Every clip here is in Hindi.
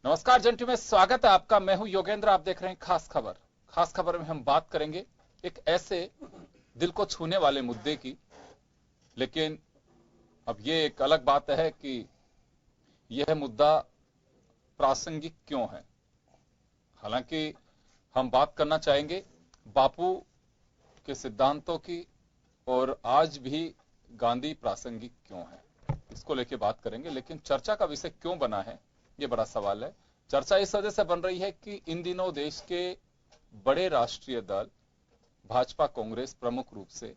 नमस्कार जंटू में स्वागत है आपका। मैं हूं योगेंद्र। आप देख रहे हैं खास खबर। खास खबर में हम बात करेंगे एक ऐसे दिल को छूने वाले मुद्दे की, लेकिन अब ये एक अलग बात है कि यह मुद्दा प्रासंगिक क्यों है। हालांकि हम बात करना चाहेंगे बापू के सिद्धांतों की, और आज भी गांधी प्रासंगिक क्यों है, इसको लेके बात करेंगे। लेकिन चर्चा का विषय क्यों बना है, ये बड़ा सवाल है। चर्चा इस वजह से बन रही है कि इन दिनों देश के बड़े राष्ट्रीय दल भाजपा कांग्रेस प्रमुख रूप से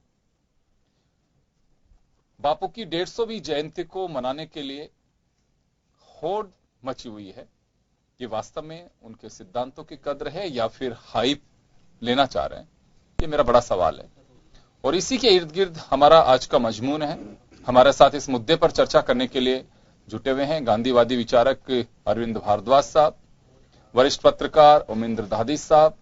बापू की 150वीं जयंती को मनाने के लिए होड़ मची हुई है। ये वास्तव में उनके सिद्धांतों की कद्र है या फिर हाइप लेना चाह रहे हैं, ये मेरा बड़ा सवाल है। और इसी के इर्द गिर्द हमारा आज का मजमून है। हमारे साथ इस मुद्दे पर चर्चा करने के लिए जुटे हुए हैं गांधीवादी विचारक अरविंद भारद्वाज साहब, वरिष्ठ पत्रकार ओमेंद्र दादी साहब,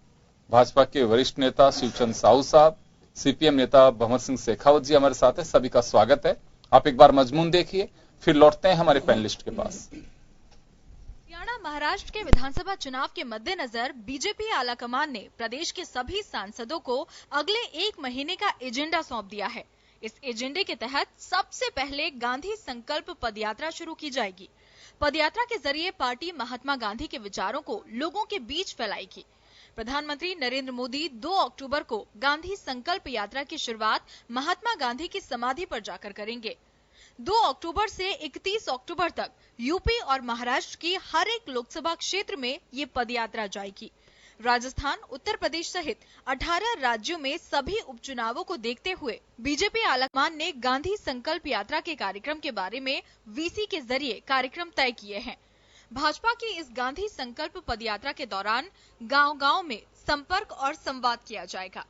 भाजपा के वरिष्ठ नेता शिवचंद साहू साहब, सीपीएम नेता भंवर सिंह शेखावत जी हमारे साथ है। सभी का स्वागत है। आप एक बार मजमून देखिए, फिर लौटते हैं हमारे पैनलिस्ट के पास। हरियाणा महाराष्ट्र के विधानसभा चुनाव के मद्देनजर बीजेपी आलाकमान ने प्रदेश के सभी सांसदों को अगले 1 महीने का एजेंडा सौंप दिया है। इस एजेंडे के तहत सबसे पहले गांधी संकल्प पदयात्रा शुरू की जाएगी। पदयात्रा के जरिए पार्टी महात्मा गांधी के विचारों को लोगों के बीच फैलाएगी। प्रधानमंत्री नरेंद्र मोदी 2 अक्टूबर को गांधी संकल्प यात्रा की शुरुआत महात्मा गांधी की समाधि पर जाकर करेंगे। 2 अक्टूबर से 31 अक्टूबर तक यूपी और महाराष्ट्र की हर एक लोकसभा क्षेत्र में ये पदयात्रा जाएगी। राजस्थान, उत्तर प्रदेश सहित 18 राज्यों में सभी उपचुनावों को देखते हुए बीजेपी आलाकमान ने गांधी संकल्प यात्रा के कार्यक्रम के बारे में वीसी के जरिए कार्यक्रम तय किए हैं। भाजपा की इस गांधी संकल्प पदयात्रा के दौरान गांव-गांव में संपर्क और संवाद किया जाएगा।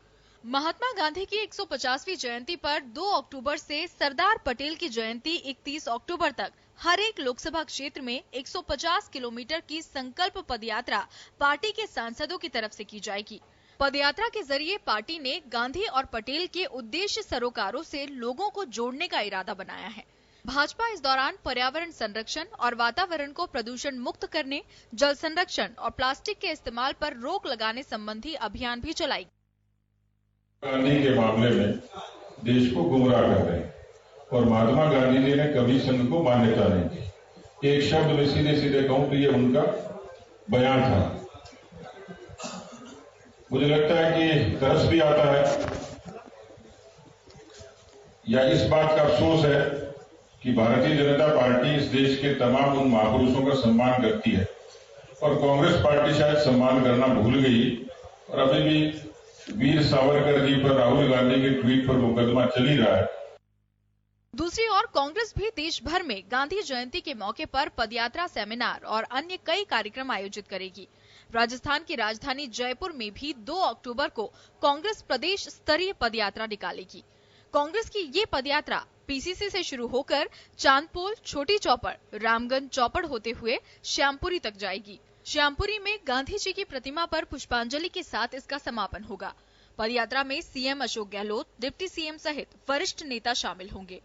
महात्मा गांधी की 150वीं जयंती पर 2 अक्टूबर से सरदार पटेल की जयंती 31 अक्टूबर तक हर एक लोकसभा क्षेत्र में 150 किलोमीटर की संकल्प पदयात्रा पार्टी के सांसदों की तरफ से की जाएगी। पदयात्रा के जरिए पार्टी ने गांधी और पटेल के उद्देश्य सरोकारों से लोगों को जोड़ने का इरादा बनाया है। भाजपा इस दौरान पर्यावरण संरक्षण और वातावरण को प्रदूषण मुक्त करने, जल संरक्षण और प्लास्टिक के इस्तेमाल पर रोक लगाने संबंधी अभियान भी चलाएगी। गांधी के मामले में देश को गुमराह कर रहे हैं और महात्मा गांधी जी ने कभी संघ को मान्यता नहीं दी। एक शब्द में सीधे सीधे कहूं तो ये उनका बयान था। मुझे लगता है कि तरस भी आता है या इस बात का अफसोस है कि भारतीय जनता पार्टी इस देश के तमाम उन महापुरुषों का सम्मान करती है और कांग्रेस पार्टी शायद सम्मान करना भूल गई और अभी भी वीर सावरकर जी पर राहुल गांधी के ट्वीट पर मुकदमा चल ही रहा है। दूसरी ओर कांग्रेस भी देश भर में गांधी जयंती के मौके पर पदयात्रा, सेमिनार और अन्य कई कार्यक्रम आयोजित करेगी। राजस्थान की राजधानी जयपुर में भी 2 अक्टूबर को कांग्रेस प्रदेश स्तरीय पदयात्रा निकालेगी। कांग्रेस की ये पदयात्रा पीसीसी से शुरू होकर चांदपोल, छोटी चौपड़, रामगंज चौपड़ होते हुए श्यामपुरी तक जाएगी। श्यामपुरी में गांधी जी की प्रतिमा पर पुष्पांजलि के साथ इसका समापन होगा। पदयात्रा में CM Ashok Gehlot, deputy CM सहित वरिष्ठ नेता शामिल होंगे।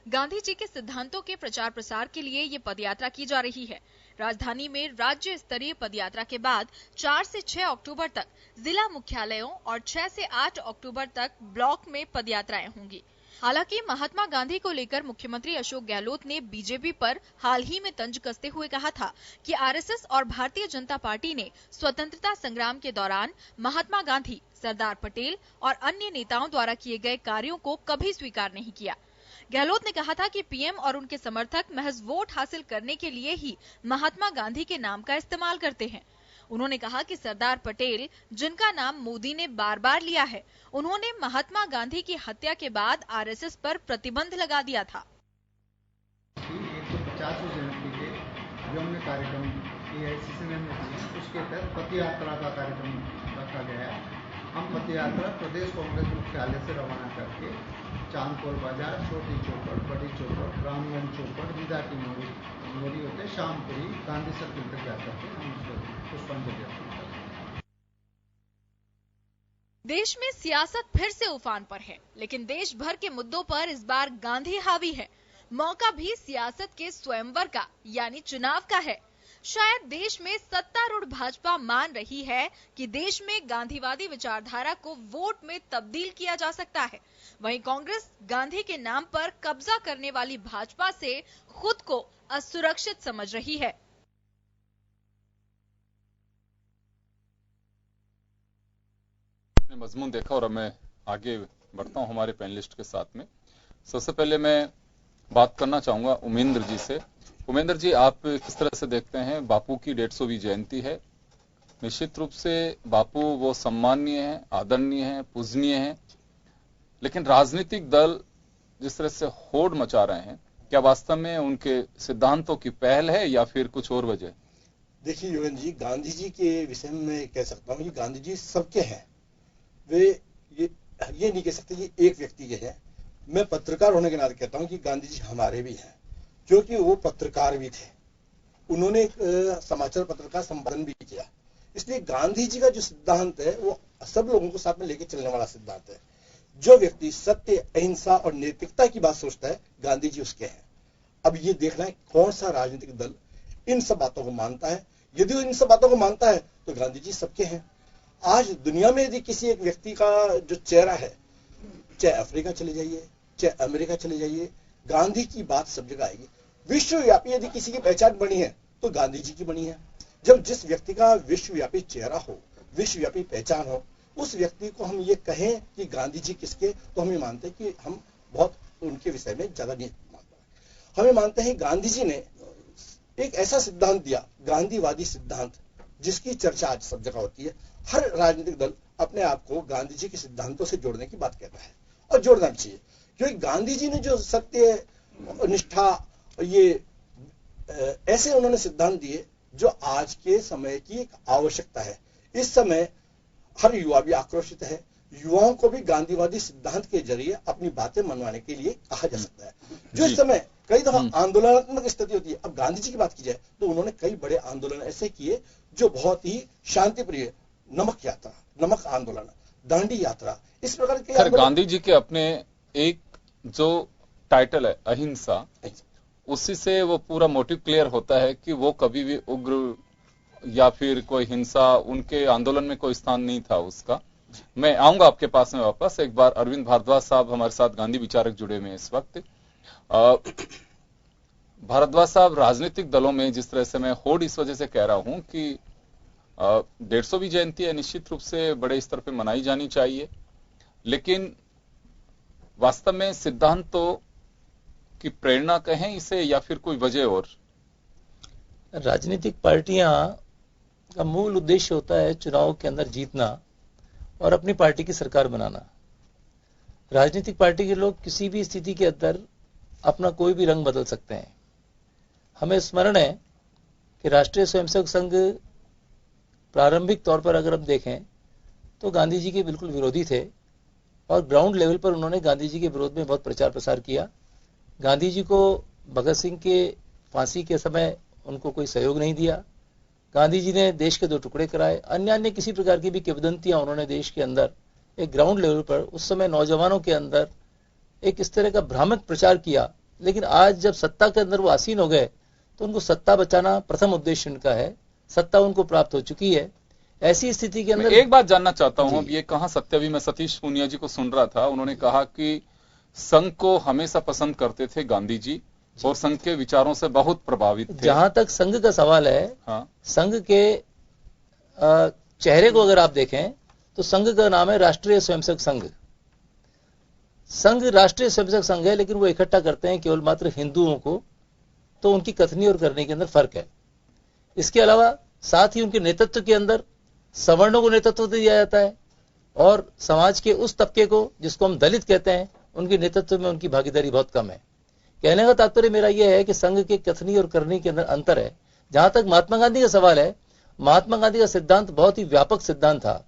गांधी जी के सिद्धांतों के प्रचार प्रसार के लिए ये पदयात्रा की जा रही है। राजधानी में राज्य स्तरीय पदयात्रा के बाद 4 से 6 अक्टूबर तक जिला मुख्यालयों और 6 से 8 अक्टूबर तक ब्लॉक में पदयात्राएं होंगी। हालांकि महात्मा गांधी को लेकर मुख्यमंत्री अशोक गहलोत ने बीजेपी पर हाल ही में तंज कसते हुए कहा था कि आरएसएस और भारतीय जनता पार्टी ने स्वतंत्रता संग्राम के दौरान महात्मा गांधी, सरदार पटेल और अन्य नेताओं द्वारा किए गए कार्यों को कभी स्वीकार नहीं किया। गहलोत ने कहा था कि पीएम और उनके समर्थक महज वोट हासिल करने के लिए ही महात्मा गांधी के नाम का इस्तेमाल करते हैं। उन्होंने कहा कि सरदार पटेल, जिनका नाम मोदी ने बार बार लिया है, उन्होंने महात्मा गांधी की हत्या के बाद आरएसएस पर प्रतिबंध लगा दिया था। 150वीं जयंती के जो हमने कार्यक्रम एआईसीसी ने उसके तहत पदयात्रा का कार्यक्रम रखा गया है। हम पदयात्रा प्रदेश कांग्रेस मुख्यालय से रवाना करके चांदपोल बाजार, छोटी चौपड़, बड़ी चौपड़, रामगंज चौपड़, विदा की मोरी होते श्यामपुरी, गांधी सर्किल तक जाकर के हम पुष्पांजलि अर्पित करते। देश में सियासत फिर से उफान पर है, लेकिन देश भर के मुद्दों पर इस बार गांधी हावी है। मौका भी सियासत के स्वयंवर का यानी चुनाव का है। शायद देश में सत्तारूढ़ भाजपा मान रही है कि देश में गांधीवादी विचारधारा को वोट में तब्दील किया जा सकता है। वहीं कांग्रेस गांधी के नाम पर कब्जा करने वाली भाजपा से खुद को असुरक्षित समझ रही है। मजमून देखा और मैं आगे बढ़ता हूं हमारे पैनलिस्ट के साथ में। सबसे पहले मैं बात करना चाहूंगा उमेंद्र जी से। उमेंद्र जी, आप किस तरह से देखते हैं, बापू की 150वीं जयंती है, निश्चित रूप से बापू वो सम्माननीय हैं, आदरणीय हैं, पूजनीय हैं, लेकिन राजनीतिक दल जिस तरह से होड़ मचा रहे हैं, क्या वास्तव में उनके सिद्धांतों की पहल है या फिर कुछ और वजह? देखिए योगेंद्र जी, गांधी जी के विषय में मैं कह सकता हूँ कि गांधी जी सबके हैं। वे ये नहीं कह सकते कि एक व्यक्ति के हैं। मैं पत्रकार होने के नाते कहता हूं कि गांधी जी हमारे भी हैं, क्योंकि वो पत्रकार भी थे। उन्होंने समाचार पत्र का संपादन भी किया। इसलिए गांधी जी का जो सिद्धांत है वो सब लोगों को साथ में लेके चलने वाला सिद्धांत है। जो व्यक्ति सत्य, अहिंसा और नैतिकता की बात सोचता है, गांधी जी उसके हैं। अब ये देखना है कौन सा राजनीतिक दल इन सब बातों को मानता है। यदि वो इन सब बातों को मानता है तो गांधी जी सबके हैं। आज दुनिया में यदि किसी एक व्यक्ति का जो चेहरा है, चाहे अफ्रीका चले जाइए, चाहे अमेरिका चले जाइए, गांधी की बात सब जगह आएगी। विश्वव्यापी यदि किसी की पहचान बनी है तो गांधी जी की बनी है। जब जिस व्यक्ति का विश्वव्यापी चेहरा हो, विश्वव्यापी पहचान हो, उस व्यक्ति को हम ये कहें कि गांधी जी किसके, तो हम ये मानते हैं कि हम बहुत उनके विषय में ज्यादा नहीं मानते। हमें मानते हैं गांधी जी ने एक ऐसा सिद्धांत दिया, गांधीवादी सिद्धांत, जिसकी चर्चा आज सब जगह होती है। हर राजनीतिक दल अपने आप को गांधी जी के सिद्धांतों से जोड़ने की बात कहता है और जोड़ना भी चाहिए, क्योंकि गांधी जी ने जो सत्य, निष्ठा, ये ऐसे उन्होंने सिद्धांत दिए जो आज के समय की एक आवश्यकता है। इस समय हर युवा भी आक्रोशित है। युवाओं को भी गांधीवादी सिद्धांत के जरिए अपनी बातें मनवाने के लिए कहा जा सकता है। जो इस समय कई दफा आंदोलनात्मक स्थिति होती है। अब गांधी जी की बात की जाए तो उन्होंने कई बड़े आंदोलन ऐसे किए जो बहुत ही शांतिप्रिय, नमक यात्रा, नमक आंदोलन, दांडी यात्रा, इस प्रकार के गांधी जी के अपने एक जो टाइटल है अहिंसा, उसी से वो पूरा मोटिव क्लियर होता है कि वो कभी भी उग्र या फिर कोई हिंसा, उनके आंदोलन में कोई स्थान नहीं था उसका। मैं आऊंगा आपके पास में वापस। एक बार अरविंद भारद्वाज साहब हमारे साथ गांधी विचारक जुड़े हुए हैं इस वक्त। भारद्वाज साहब, राजनीतिक दलों में जिस तरह से मैं होड़ इस वजह से कह रहा हूं कि 150वीं जयंती है, निश्चित रूप से बड़े स्तर पे मनाई जानी चाहिए, लेकिन वास्तव में सिद्धांतों की प्रेरणा कहें इसे या फिर कोई वजह और? राजनीतिक पार्टियां का मूल उद्देश्य होता है चुनाव के अंदर जीतना और अपनी पार्टी की सरकार बनाना। राजनीतिक पार्टी के लोग किसी भी स्थिति के अंदर अपना कोई भी रंग बदल सकते हैं। हमें स्मरण है कि राष्ट्रीय स्वयंसेवक संघ प्रारंभिक तौर पर अगर हम देखें तो गांधी जी के बिल्कुल विरोधी थे और ग्राउंड लेवल पर उन्होंने गांधी जी के विरोध में बहुत प्रचार प्रसार किया। गांधी जी को भगत सिंह के फांसी के समय उनको कोई सहयोग नहीं दिया। गांधी जी ने देश के 2 टुकड़े कराए। अन्य अन्य किसी प्रकार की भी किंवदंतियां उन्होंने देश के अंदर एक ग्राउंड लेवल पर उस समय नौजवानों के अंदर एक इस तरह का भ्रामक प्रचार किया। लेकिन आज जब सत्ता के अंदर वो आसीन हो गए तो उनको सत्ता बचाना प्रथम उद्देश्य उनका है। सत्ता उनको प्राप्त हो चुकी है। ऐसी स्थिति के अंदर एक बात जानना चाहता हूं, ये कहां सत्य? अभी मैं सतीश पूनिया जी को सुन रहा था, उन्होंने कहा कि संघ को हमेशा पसंद करते थे गांधी जी और संघ के विचारों से बहुत प्रभावित थे। जहां तक संघ का सवाल है, हाँ, संघ के चेहरे को अगर आप देखें तो संघ का नाम है राष्ट्रीय स्वयंसेवक संघ। संघ राष्ट्रीय स्वयंसेवक संघ है, लेकिन वो इकट्ठा करते हैं केवल मात्र हिंदुओं को, तो उनकी कथनी और करने के अंदर फर्क है। इसके अलावा साथ ही उनके नेतृत्व के अंदर सवर्णों को नेतृत्व दिया जाता है और समाज के उस तबके को जिसको हम दलित कहते हैं, उनके नेतृत्व में उनकी भागीदारी बहुत कम है। कहने का तात्पर्य मेरा यह है कि संघ के कथनी और करनी के अंदर अंतर है। जहां तक महात्मा गांधी का सवाल है, महात्मा गांधी का सिद्धांत बहुत ही व्यापक सिद्धांत था।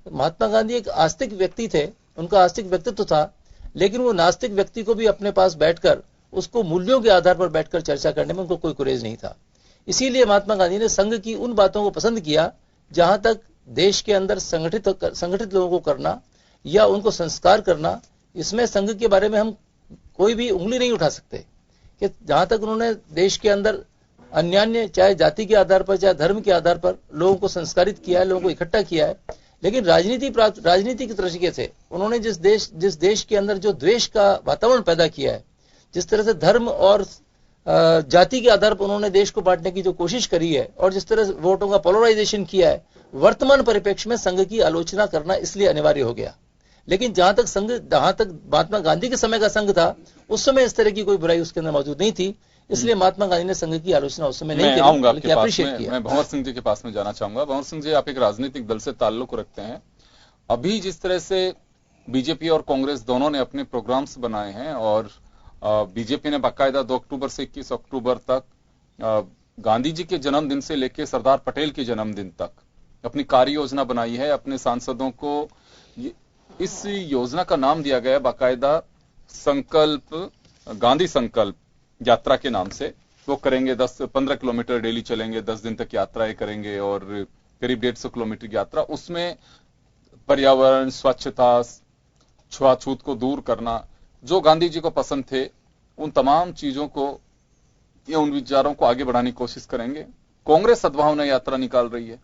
महात्मा गांधी एक आस्तिक व्यक्ति थे, उनका आस्तिक व्यक्तित्व था, लेकिन वो नास्तिक व्यक्ति को भी अपने पास बैठकर उसको मूल्यों के आधार पर बैठकर चर्चा करने में उनको कोई गुरेज नहीं था। इसीलिए महात्मा गांधी ने संघ की उन बातों को पसंद किया जहां तक देश के अंदर संगठित लोगों को करना या उनको संस्कार करना, इसमें संघ के बारे में हम कोई भी उंगली नहीं उठा सकते। कि जहां तक उन्होंने देश के अंदर अन्यान्य, चाहे जाति के आधार पर चाहे धर्म के आधार पर लोगों को संस्कारित किया है, लोगों को इकट्ठा किया है। लेकिन राजनीति के तरीके से उन्होंने जिस देश के अंदर जो द्वेष का वातावरण पैदा किया है, जिस तरह से धर्म और जाति के आधार पर उन्होंने देश को बांटने की जो कोशिश करी है और जिस तरह वोटों का पोलराइजेशन किया है, वर्तमान परिप्रेक्ष्य में संघ की आलोचना करना इसलिए अनिवार्य हो गया। लेकिन जहां तक महात्मा गांधी के समय का संघ था, उस समय इस तरह की कोई बुराई उसके अंदर मौजूद नहीं थी, इसलिए महात्मा गांधी ने संघ की आलोचना उस समय नहीं की, बल्कि अप्रिशिएट किया। मैं भंवर सिंह जी के पास में जाना चाहूंगा। भंवर सिंह जी, आप एक राजनीतिक दल से ताल्लुक रखते हैं। अभी जिस तरह से बीजेपी और कांग्रेस दोनों ने अपने प्रोग्राम्स बनाए हैं और बीजेपी ने बाकायदा 2 अक्टूबर से 21 अक्टूबर तक गांधी जी के जन्मदिन से लेकर सरदार पटेल के जन्मदिन तक अपनी कार्य योजना बनाई है। अपने सांसदों को इस योजना का नाम दिया गया बाकायदा संकल्प, गांधी संकल्प यात्रा के नाम से। वो करेंगे 10-15 किलोमीटर डेली चलेंगे, 10 दिन तक यात्राएं करेंगे और करीब 150 किलोमीटर की यात्रा। उसमें पर्यावरण, स्वच्छता, छुआछूत को दूर करना, जो गांधी जी को पसंद थे, उन तमाम चीजों को या उन विचारों को आगे बढ़ाने की कोशिश करेंगे। कांग्रेस सद्भावना यात्रा निकाल रही है।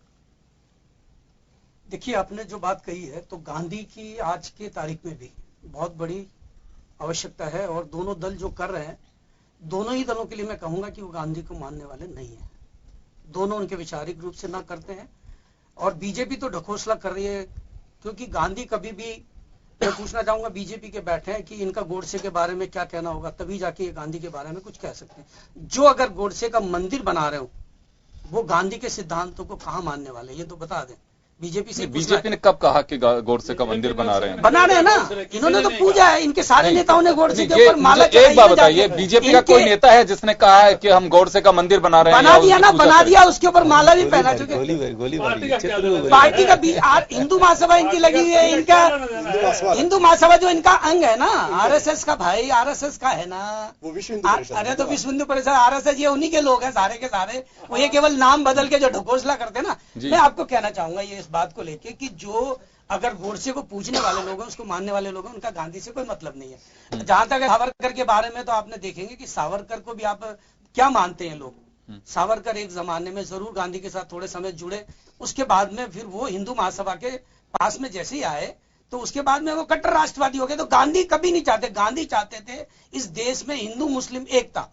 देखिए, आपने जो बात कही है, तो गांधी की आज के तारीख में भी बहुत बड़ी आवश्यकता है और दोनों दल जो कर रहे हैं, दोनों ही दलों के लिए मैं कहूंगा कि वो गांधी को मानने वाले नहीं है। दोनों उनके वैचारिक रूप से ना करते हैं और बीजेपी तो ढकोसला कर रही है, क्योंकि गांधी कभी भी, मैं पूछना चाहूंगा, बीजेपी के बैठे हैं कि इनका गोडसे के बारे में क्या कहना होगा, तभी जाके ये गांधी के बारे में कुछ कह सकते हैं। जो अगर गोडसे का मंदिर बना रहे हो, वो गांधी के सिद्धांतों को कहां मानने वाले, ये तो बता दें। बीजेपी ने कब कहा कि गोडसे का मंदिर बना रहे हैं? बना रहे हैं ना, इन्होंने तो पूजा है, इनके सारे नेताओं ने गोडसे के ऊपर माला चढ़ाई है। एक बात बताइए, बीजेपी का कोई नेता है जिसने कहा है कि हम गोडसे का मंदिर बना रहे हैं? बना दिया ना, बना दिया, उसके ऊपर माला भी पहना चुके। पार्टी का हिंदू महासभा इनकी लगी हुई है, इनका हिंदू महासभा जो इनका अंग है ना, आरएसएस का, भाई आरएसएस का है ना। अरे तो विश्व हिंदू परिषद, आरएसएस, ये उन्हीं के लोग हैं सारे के सारे। वो ये केवल नाम बदल के जो ढकोसला करते ना। मैं आपको कहना चाहूंगा ये इस बात को लेके कि जो अगर गोडसे को पूजने वाले लोग हैं, उसको मानने वाले लोग हैं, उनका गांधी से कोई मतलब नहीं है। जहां तक सावरकर के बारे में, तो आपने देखेंगे कि सावरकर को भी आप क्या मानते हैं लोग। सावरकर एक जमाने में जरूर गांधी के साथ थोड़े समय जुड़े, उसके बाद में फिर वो हिंदू महासभा के पास में जैसे ही आए, तो उसके बाद में वो कट्टर राष्ट्रवादी हो गए। तो गांधी कभी नहीं चाहते, गांधी चाहते थे इस देश में हिंदू मुस्लिम एकता।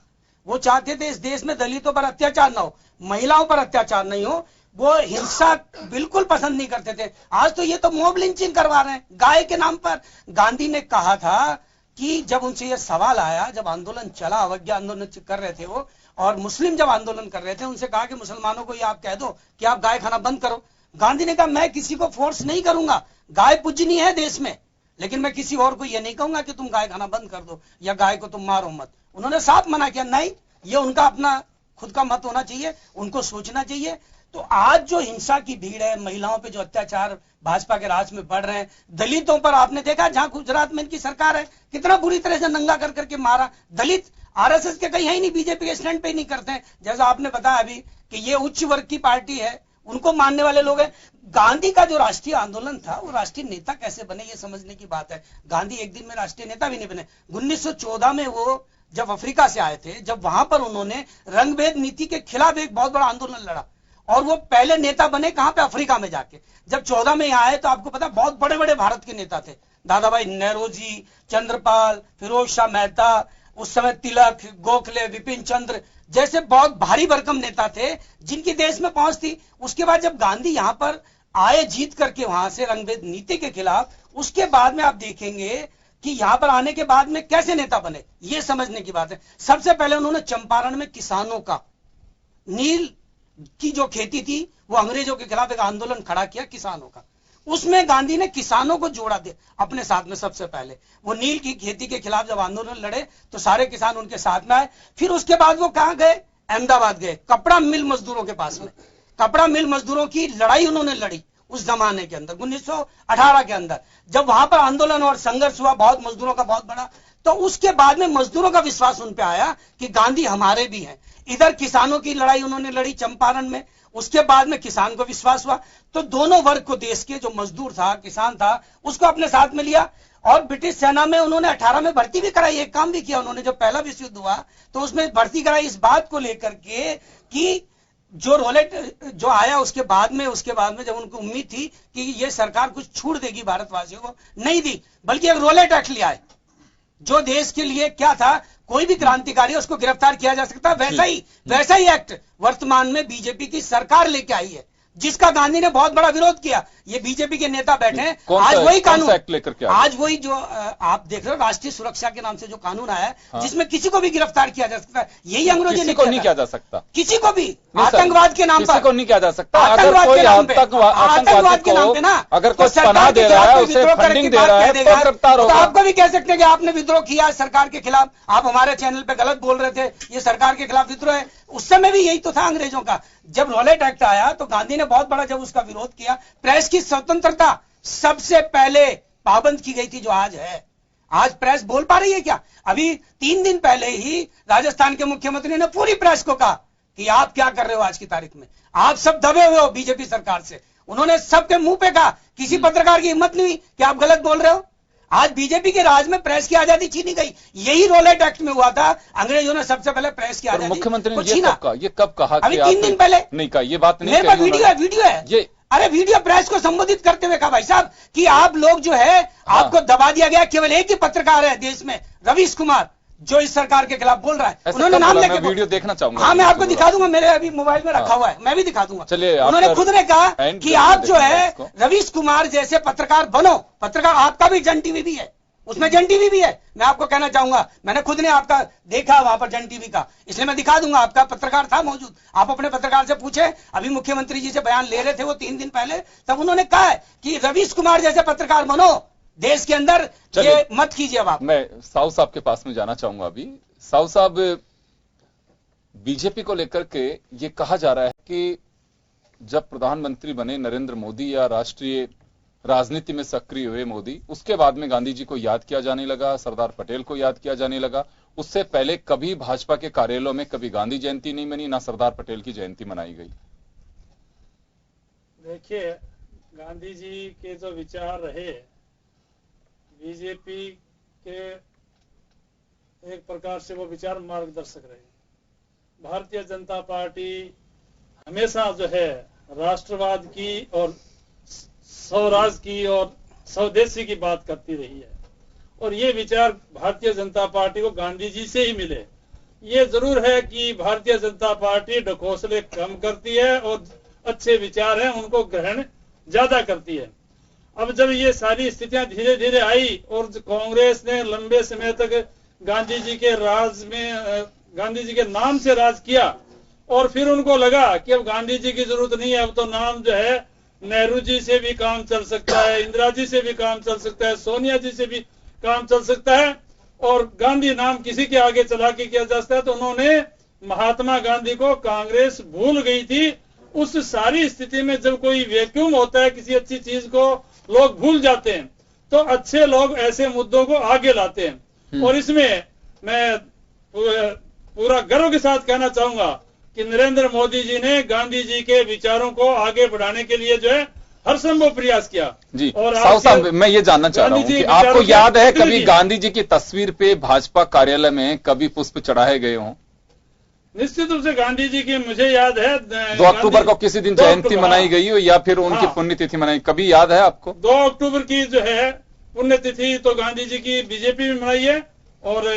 वो चाहते थे इस देश में दलितों पर अत्याचार ना हो, महिलाओं पर अत्याचार नहीं हो। वो हिंसा बिल्कुल पसंद नहीं करते थे। आज तो ये तो मॉब लिंचिंग करवा रहे हैं गाय के नाम पर। गांधी ने कहा था कि जब उनसे ये सवाल आया, जब आंदोलन चला, अवज्ञा आंदोलन कर रहे थे वो, और मुस्लिम जब आंदोलन कर रहे थे, उनसे कहा कि मुसलमानों को ये आप कह दो कि आप गाय खाना बंद करो। गांधी ने कहा मैं किसी को फोर्स नहीं करूंगा, गाय पूजनी है देश में, लेकिन मैं किसी और को ये नहीं कहूंगा कि तुम गाय खाना बंद कर दो या गाय को तुम मारो मत। उन्होंने साफ मना किया, नहीं, ये उनका अपना खुद का मत होना चाहिए, उनको सोचना चाहिए। तो आज जो हिंसा की भीड़ है, महिलाओं पे जो अत्याचार भाजपा के राज में बढ़ रहे हैं, दलितों पर आपने देखा, जहां गुजरात में इनकी सरकार है, कितना बुरी तरह से नंगा कर करके मारा। दलित आरएसएस के कहीं है ही नहीं, बीजेपी के स्टैंड पे ही नहीं करते हैं। जैसा आपने बताया अभी कि ये उच्च वर्ग की पार्टी है, उनको मानने वाले लोग हैं। गांधी का जो राष्ट्रीय आंदोलन था, वो राष्ट्रीय नेता कैसे बने, ये समझने की बात है। गांधी एक दिन में राष्ट्रीय नेता भी नहीं बने। 1914 में वो जब अफ्रीका से आए थे, जब वहां पर उन्होंने रंगभेद नीति के खिलाफ एक बहुत बड़ा आंदोलन लड़ा, और वो पहले नेता बने कहां पे, अफ्रीका में जाके। जब 14 में आए तो आपको पता बहुत बड़े बड़े भारत के नेता थे, दादा भाई नौरोजी, चंद्रपाल, फिरोज शाह मेहता, उस समय तिलक, गोखले, विपिन चंद्र जैसे बहुत भारी भरकम नेता थे, जिनकी देश में पहुंच थी। उसके बाद जब गांधी यहां पर आए जीत करके वहां से रंगभेद नीति के खिलाफ, उसके बाद में आप देखेंगे कि यहां पर आने के बाद में कैसे नेता बने, ये समझने की बात है। सबसे पहले उन्होंने चंपारण में किसानों का, नील की जो खेती थी, वो अंग्रेजों के खिलाफ एक आंदोलन खड़ा किया किसानों का। उसमें गांधी ने किसानों को जोड़ा दे अपने साथ में। सबसे पहले वो नील की खेती के खिलाफ जब आंदोलन लड़े तो सारे किसान उनके साथ में आए। फिर उसके बाद वो कहां गए, अहमदाबाद गए, कपड़ा मिल मजदूरों के पास में। कपड़ा मिल मजदूरों की लड़ाई उन्होंने लड़ी उस जमाने के अंदर, 1918 के अंदर, जब वहां पर आंदोलन और संघर्ष हुआ बहुत मजदूरों का बहुत बड़ा। तो उसके बाद में मजदूरों का विश्वास उन पे आया कि गांधी हमारे भी हैं। इधर किसानों की लड़ाई उन्होंने लड़ी चंपारण में, उसके बाद में किसान को विश्वास हुआ तो दोनों वर्ग को, देश के जो मजदूर था, किसान था, उसको अपने साथ में लिया और ब्रिटिश सेना में उन्होंने 18 में भर्ती भी कराई। एक काम भी किया उन्होंने, जब पहला विश्व युद्ध हुआ तो उसमें भर्ती कराई इस बात को लेकर के कि जो रोलेट जो आया उसके बाद में जब उनको उम्मीद थी कि ये सरकार कुछ छूट देगी भारतवासियों को, नहीं दी, बल्कि एक रोलेट एक्ट लिया है जो देश के लिए क्या था, कोई भी क्रांतिकारी उसको गिरफ्तार किया जा सकता, वैसा ही एक्ट वर्तमान में बीजेपी की सरकार लेके आई है, जिसका गांधी ने बहुत बड़ा विरोध किया। ये बीजेपी के नेता बैठे हैं, आज वही कानून लेकर के आज वही जो आप देख रहे हो राष्ट्रीय सुरक्षा के नाम से जो कानून आया है, हाँ। जिसमें किसी को भी गिरफ्तार किया जा सकता है, यही अंग्रेजों ने नहीं किया जा सकता, किसी को भी आतंकवाद के नाम पर, किसी को नहीं किया जा सकता। आतंकवाद के नाम पे, आतंकवाद के नाम पे ना, अगर कोई पनाह दे रहा है, उसे फंडिंग दे रहा है, तो गिरफ्तार होगा। आपको भी कह सकते हैं कि आपने विद्रोह किया सरकार के खिलाफ, आप हमारे चैनल पे गलत बोल रहे थे, ये सरकार के खिलाफ विद्रोह है। उस समय भी यही तो था अंग्रेजों का। जब रोलेट एक्ट आया तो गांधी ने बहुत बड़ा जब उसका विरोध किया, प्रेस की स्वतंत्रता सबसे पहले पाबंद की गई थी जो आज है। आज प्रेस बोल पा रही है क्या? अभी 3 दिन पहले ही राजस्थान के मुख्यमंत्री ने पूरी प्रेस को कहा कि आप क्या कर रहे हो आज की तारीख में, आप सब दबे हुए हो बीजेपी सरकार से। उन्होंने सबके मुंह पे कहा, किसी पत्रकार की हिम्मत नहीं हुई कि आप गलत बोल रहे हो। आज बीजेपी के राज में प्रेस की आजादी छीनी गई, यही रोलेट एक्ट में हुआ था। अंग्रेजों ने सबसे पहले प्रेस की आजादी मुख्यमंत्री ने छीना। ये कब कहा? अभी 3 दिन पहले नहीं कहा, ये बात नहीं। मेरे पास वीडियो है ये अरे वीडियो प्रेस को संबोधित करते हुए कहा, भाई साहब कि आप लोग जो है आपको दबा दिया गया। केवल एक ही पत्रकार है देश में, रवीश कुमार, जो इस सरकार के खिलाफ बोल रहा है। उन्होंने नाम लेके वीडियो देखना चाहूंगा। हाँ, मैं आपको दिखा दूंगा, मेरे अभी मोबाइल में रखा हुआ है, मैं भी दिखा दूंगा। चलिए, उन्होंने खुद ने कहा कि आप जो है रवीश कुमार जैसे पत्रकार बनो। पत्रकार आपका भी जन टीवी भी है, उसमें जन टीवी भी है। मैं आपको कहना चाहूंगा, मैंने खुद ने आपका देखा वहां पर जन टीवी का, इसलिए मैं दिखा दूंगा। आपका पत्रकार था मौजूद, आप अपने पत्रकार से पूछे। अभी मुख्यमंत्री जी से बयान ले रहे थे वो 3 दिन पहले, तब उन्होंने कहा है कि रवीश कुमार जैसे पत्रकार बनो देश के अंदर, ये मत कीजिए। अब आप, मैं साहू साहब के पास में जाना चाहूंगा। अभी साहू साहब, बीजेपी को लेकर के ये कहा जा रहा है कि जब प्रधानमंत्री बने नरेंद्र मोदी या राष्ट्रीय राजनीति में सक्रिय हुए मोदी, उसके बाद में गांधी जी को याद किया जाने लगा, सरदार पटेल को याद किया जाने लगा। उससे पहले कभी भाजपा के कार्यालयों में कभी गांधी जयंती नहीं मनी, ना सरदार पटेल की जयंती मनाई गई। देखिए, गांधी जी के जो विचार रहे, बीजेपी के एक प्रकार से वो विचार मार्गदर्शक रहे। भारतीय जनता पार्टी हमेशा जो है राष्ट्रवाद की और स्वराज की और स्वदेशी की बात करती रही है, और ये विचार भारतीय जनता पार्टी को गांधी जी से ही मिले। ये जरूर है कि भारतीय जनता पार्टी ढकोसले कम करती है और अच्छे विचार हैं उनको ग्रहण ज्यादा करती है। अब जब ये सारी स्थितियां धीरे धीरे आई और कांग्रेस ने लंबे समय तक गांधी जी के राज में, गांधी जी के नाम से राज किया, और फिर उनको लगा कि अब गांधी जी की जरूरत नहीं है, अब तो नाम जो है नेहरू जी से भी काम चल सकता है, इंदिरा जी से भी काम चल सकता है, सोनिया जी से भी काम चल सकता है, और गांधी नाम किसी के आगे चला के किया जा सकता है। तो उन्होंने महात्मा गांधी को कांग्रेस भूल गई थी। उस सारी स्थिति में जब कोई वैक्यूम होता है, किसी अच्छी चीज को लोग भूल जाते हैं, तो अच्छे लोग ऐसे मुद्दों को आगे लाते हैं। और इसमें मैं पूरा गर्व के साथ कहना चाहूंगा कि नरेंद्र मोदी जी ने गांधी जी के विचारों को आगे बढ़ाने के लिए जो है हर संभव प्रयास किया। जी, और साहब, मैं ये जानना चाह रहा हूँ कि आपको याद है कभी गांधी जी की तस्वीर पे भाजपा कार्यालय में कभी पुष्प चढ़ाए गए हों? निश्चित रूप से गांधी जी की मुझे याद है 2 अक्टूबर को किसी दिन जयंती मनाई गई हो या फिर उनकी पुण्यतिथि मनाई, कभी याद है आपको? 2 अक्टूबर की जो है पुण्यतिथि तो गांधी जी की बीजेपी में मनाई है, और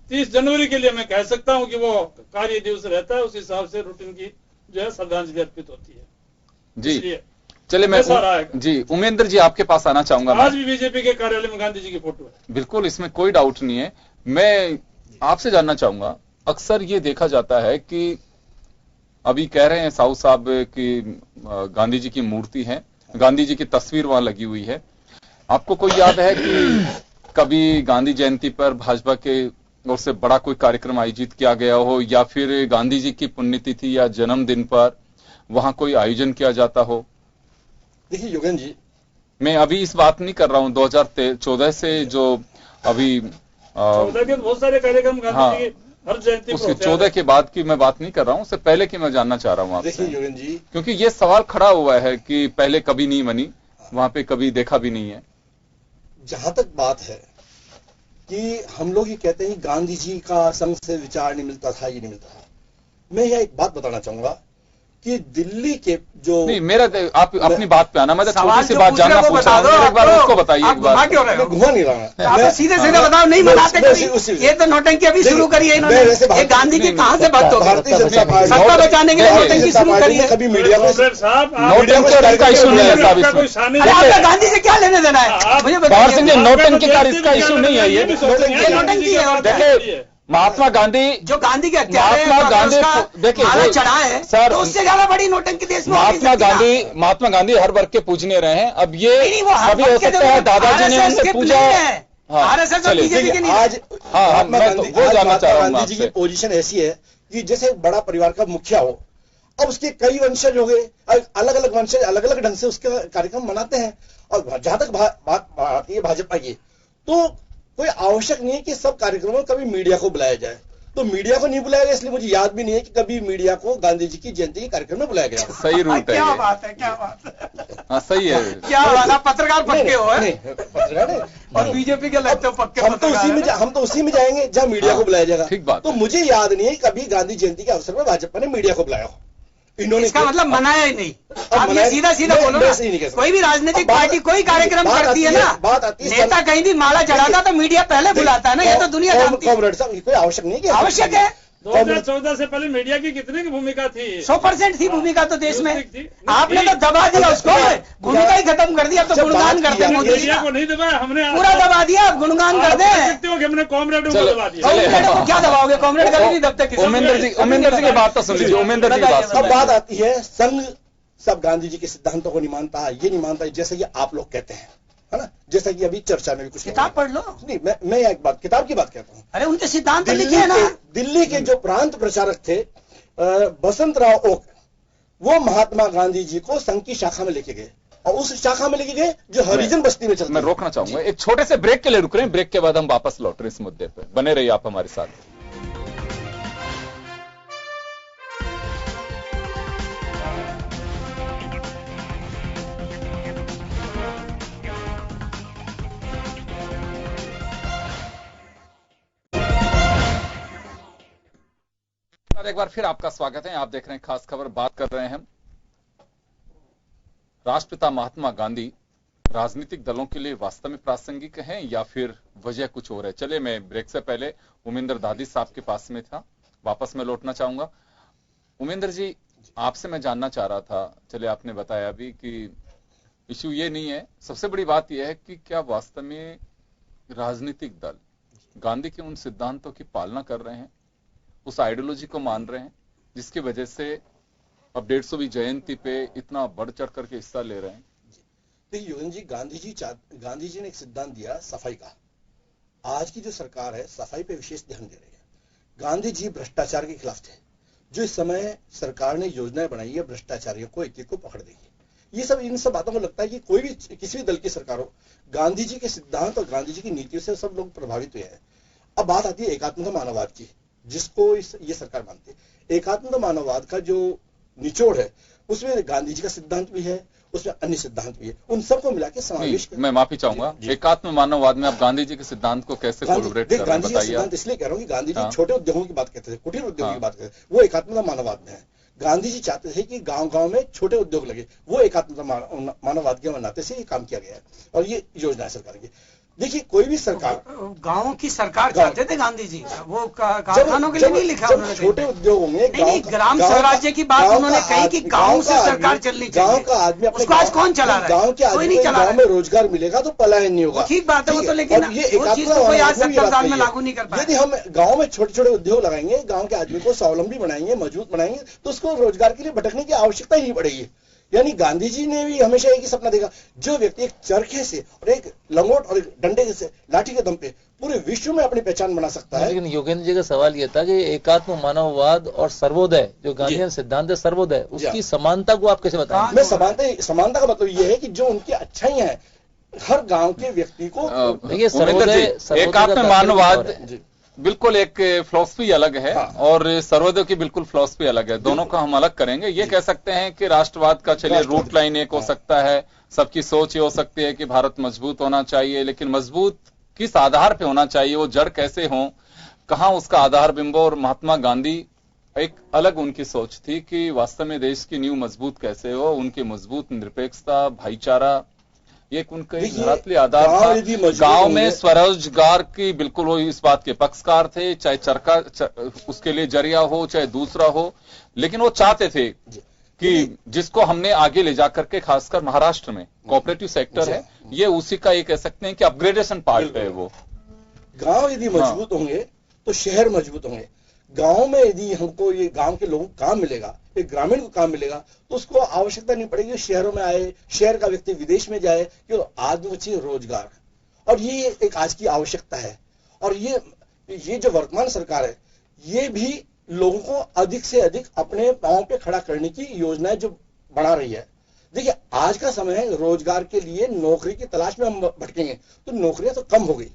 30 जनवरी के लिए मैं कह सकता हूं कि वो कार्य दिवस रहता है, उस हिसाब से रूटीन की जो है श्रद्धांजलि अर्पित होती है। जी, चलिए मैं जी उमेंद्र जी आपके पास आना चाहूंगा। आज भी बीजेपी के कार्यालय में गांधी जी की फोटो है। बिल्कुल, इसमें कोई डाउट नहीं है। मैं आपसे जानना चाहूंगा, अक्सर ये देखा जाता है कि अभी कह रहे हैं साहू साहब कि गांधी जी की मूर्ति है, गांधी जी की तस्वीर वहां लगी हुई है। आपको कोई याद है कि कभी गांधी जयंती पर भाजपा के ओर से बड़ा कोई कार्यक्रम आयोजित किया गया हो, या फिर गांधी जी की पुण्यतिथि या जन्मदिन पर वहां कोई आयोजन किया जाता हो? देखिए योगेंद्र जी, मैं अभी इस बात नहीं कर रहा हूं 2014 से जो अभी 14 के बहुत सारे कार्यक्रम गांधी जी हर जयंती उसके 14 के बाद की मैं बात नहीं कर रहा हूं, उससे पहले की मैं जानना चाह रहा हूं आपसे। देखिए योगेंद्र जी, क्योंकि ये सवाल खड़ा हुआ है कि पहले कभी नहीं बनी, वहां पे कभी देखा भी नहीं है। जहां तक बात है कि हम लोग ये कहते हैं कि गांधी जी का संघ से विचार नहीं मिलता था, ये नहीं मिलता था। मैं यह एक बात बताना चाहूंगा कि दिल्ली के जो नहीं, मेरा आप अपनी बात पे आना, मैं तो छोटी सी बात जानना पूछ रहा हूँ, एक बार उसको बताइए। एक बार घुमा नहीं रहा, आप सीधे सीधे बताओ, नहीं मनाते कभी? ये तो नौटंकी अभी शुरू करी है इन्होंने। ये गांधी की कहाँ से बात हो गई? भारतीय जनता पार्टी सत्ता बचाने के लिए नौटंकी शुरू करी है। कभी मीडिया को नौटंकी का इशू नहीं है साहब इसमें। अरे आपका गांधी से क्या लेने देना है मुझे बताइए। नौटंकी का इसका इशू नहीं है, ये नौटंकी है। और देखिए महात्मा गांधी, जो गांधी के हत्या महात्मा गांधी देखिए माला चढ़ा है सर, तो उससे ज्यादा बड़ी नौटंकी देश में महात्मा गांधी हर वर्ग के पूजनीय रहे हैं। अब ये अभी हो सकता है दादाजी ने उनसे पूजा। आरएसएस और बीजेपी के नहीं। आज मैं तो वो जानना चाह रहा हूँ गांधी जी की पोजीशन ऐसी है कि जैसे एक बड़ा परिवार का मुखिया हो, अब उसके कई वंशज हो गए, अलग अलग वंशज अलग अलग ढंग से उसका कार्यक्रम मनाते हैं। और जहां तक बात आती है भाजपा की, तो कोई आवश्यक नहीं है कि सब कार्यक्रमों में कभी मीडिया को बुलाया जाए। तो मीडिया को नहीं बुलाया गया, इसलिए मुझे याद भी नहीं है कि कभी मीडिया को गांधी जी की जयंती के कार्यक्रम में बुलाया गया। सही रूट है। क्या बात है, क्या बात है। हाँ सही है। क्या बात है, पत्रकार पक्के हो है? पत्रकार नहीं, और बीजेपी के लगते हो पक्के। हम तो उसी में जाएंगे जहां मीडिया को बुलाया जाएगा। ठीक बात। तो मुझे याद नहीं है कभी गांधी जयंती के अवसर पर भाजपा ने मीडिया को बुलाया हो। इन्होंने इसका मतलब मनाया ही नहीं। आप ये सीधा सीधा मैं बोलो ना। ऐसे ही नहीं कह सकता। कोई भी राजनीतिक पार्टी कोई कार्यक्रम करती है ना, बात आती है नेता कहीं भी माला चढ़ाता तो मीडिया पहले बुलाता है ना, ये तो दुनिया जानती है। कॉमरेड साहब, कोई आवश्यक नहीं है। आवश्यक है। 2014 से पहले मीडिया की कितनी की भूमिका थी? 100% थी भूमिका तो देश में। आपने तो दबा दिया उसको, भूमिका ही खत्म कर दिया। अब तो गुणगान करते हैं मोदी जी मीडिया को नहीं दबाया हमने, पूरा दबा दिया। अब गुणगान करते हैं। हमने कॉमरेडों को दबा दिया। कॉमरेड को क्या दबाओगे? कॉमरेड कभी नहीं दबते किसी। उमेंद्र जी की बात तो सुन लीजिए। उमेंद्र जी की बात अब बात आती है संघ सब गांधी जी के सिद्धांतों को नहीं मानता है, ये नहीं मानता है, जैसे ये आप लोग कहते हैं, है ना। जैसा कि अभी चर्चा में भी कुछ किताब पढ़ लो। नहीं, मैं एक बात किताब की बात कहता हूँ। अरे उनके सिद्धांत लिखे हैं ना। दिल्ली के जो प्रांत प्रचारक थे बसंत राव ओक, वो महात्मा गांधी जी को संघ की शाखा में लेके गए, और उस शाखा में लेके गए जो हरिजन बस्ती में चलती। मैं रोकना चाहूंगा, एक छोटे से ब्रेक के लिए रुक रहे हैं। ब्रेक के बाद हम वापस लौट रहे हैं इस मुद्दे पर। बने रहिए आप हमारे साथ। एक बार फिर आपका स्वागत है। आप देख रहे हैं खास खबर। बात कर रहे हैं हम राष्ट्रपिता महात्मा गांधी राजनीतिक दलों के लिए वास्तव में प्रासंगिक हैं या फिर वजह कुछ और है। चलिए, मैं ब्रेक से पहले उमेंद्र दादी साहब के पास में था, वापस मैं लौटना चाहूंगा। उमेंद्र जी, आपसे मैं जानना चाह रहा था, चलिए आपने बताया भी कि इश्यू ये नहीं है, सबसे बड़ी बात यह है कि क्या वास्तव में राजनीतिक दल गांधी के उन सिद्धांतों की पालना कर रहे हैं, उस आइडियोलॉजी को मान रहे हैं जिसकी वजह से अब 150वीं जयंती पे इतना बढ़ चढ़ करके हिस्सा ले रहे हैं। देखिए योगेंद्र जी, गांधी जी ने एक सिद्धांत दिया सफाई का। आज की जो सरकार है सफाई पे विशेष ध्यान दे रही है। गांधी जी भ्रष्टाचार के खिलाफ थे। जो इस समय सरकार ने योजनाएं बनाई है भ्रष्टाचारियों को एक एक को पकड़ देगी, ये सब इन सब बातों को लगता है कि कोई भी किसी भी दल की सरकार हो, गांधी जी के सिद्धांत और गांधी जी की नीतियों से सब लोग प्रभावित हुए हैं। अब बात आती है एकात्मता मानववाद की, जिसको ये सरकार मानती है। एकात्मता मानववाद का जो निचोड़ है उसमें गांधी जी का सिद्धांत भी है, उसमें अन्य सिद्धांत भी है, उन सबको मिला के समावेश। मैं माफी चाहूंगा, एकात्म मानववाद में आप गांधी जी के सिद्धांत को कैसे कोलैबोरेट कर रहे हैं? गांधी जी का सिद्धांत इसलिए कह रहा हूँ कि गांधी जी छोटे उद्योगों की बात करते थे, कुटीर उद्योगों की बात करते थे, वो एकात्मता मानववाद में है। गांधी जी चाहते थे कि गांव-गांव में छोटे उद्योग लगे, वो एकात्मता मानववाद के नाते से ये काम किया गया है और ये योजना है सरकार की। देखिए, कोई भी सरकार गांवों की सरकार चाहते थे गांधी जी, वो कारखानों के लिए नहीं लिखा उन्होंने। छोटे उद्योगों में नहीं, ग्राम स्वराज्य की बात उन्होंने कही कि गांव से सरकार चलनी चाहिए। गांव का आदमी अपने उसको आज कौन चला रहा है? गांव के आदमी को गांव में रोजगार मिलेगा तो पलायन नहीं होगा। ठीक बात है वो तो, लेकिन ये वो चीज तो कोई आज 70 साल में लागू नहीं कर पाया। यदि हम गांव में छोटे छोटे उद्योग लगाएंगे, गांव के आदमी को स्वावलंबी बनाएंगे, मजबूत बनाएंगे, तो उसको रोजगार के लिए भटकने की आवश्यकता ही नहीं पड़ेगी। यानी गांधी जी ने भी हमेशा एक ही सपना देखा, जो व्यक्ति एक चरखे से और एक लंगोट और एक डंडे से लाठी के दम पे पूरे विश्व में अपनी पहचान बना सकता है। लेकिन योगेंद्र जी का सवाल यह था कि एकात्म मानववाद और सर्वोदय, जो गांधी सिद्धांत है सर्वोदय, उसकी समानता को आप कैसे बताएं? मैं समानता का मतलब ये है कि जो उनकी अच्छाइयां हैं हर गांव के व्यक्ति को। एकात्म मानववाद बिल्कुल एक फिलॉसफी अलग है और सर्वोदय की बिल्कुल फिलॉसफी अलग है। दोनों को हम अलग करेंगे। ये कह सकते हैं कि राष्ट्रवाद का चलिए रूट लाइन एक हो सकता है, सबकी सोच ये हो सकती है कि भारत मजबूत होना चाहिए, लेकिन मजबूत किस आधार पे होना चाहिए, वो जड़ कैसे हो, कहां उसका आधार बिंब। और महात्मा गांधी एक अलग उनकी सोच थी कि वास्तव में देश की नींव मजबूत कैसे हो, उनकी मजबूत निरपेक्षता, भाईचारा, ये उनका धरातली आधार था। गांव में स्वरोजगार की बिल्कुल वो इस बात के पक्षकार थे, चाहे चरखा उसके लिए जरिया हो चाहे दूसरा हो, लेकिन वो चाहते थे कि जिसको हमने आगे ले जाकर के, खासकर महाराष्ट्र में कोऑपरेटिव सेक्टर है, ये उसी का ये कह सकते हैं कि अपग्रेडेशन पार्ट है। वो गांव यदि मजबूत होंगे तो शहर मजबूत होंगे। गांव में यदि हमको ये गांव के लोगों को काम मिलेगा, एक ग्रामीण को काम मिलेगा, तो उसको आवश्यकता नहीं पड़ेगी शहरों में आए, शहर का व्यक्ति विदेश में जाए, क्यों आदमी को चाहिए रोजगार। और ये एक आज की आवश्यकता है। और ये जो वर्तमान सरकार है, ये भी लोगों को अधिक से अधिक अपने पांव पे खड़ा करने की योजनाएं जो बना रही है। देखिए आज का समय है, रोजगार के लिए नौकरी की तलाश में हम भटकेंगे तो नौकरियां तो कम हो गई,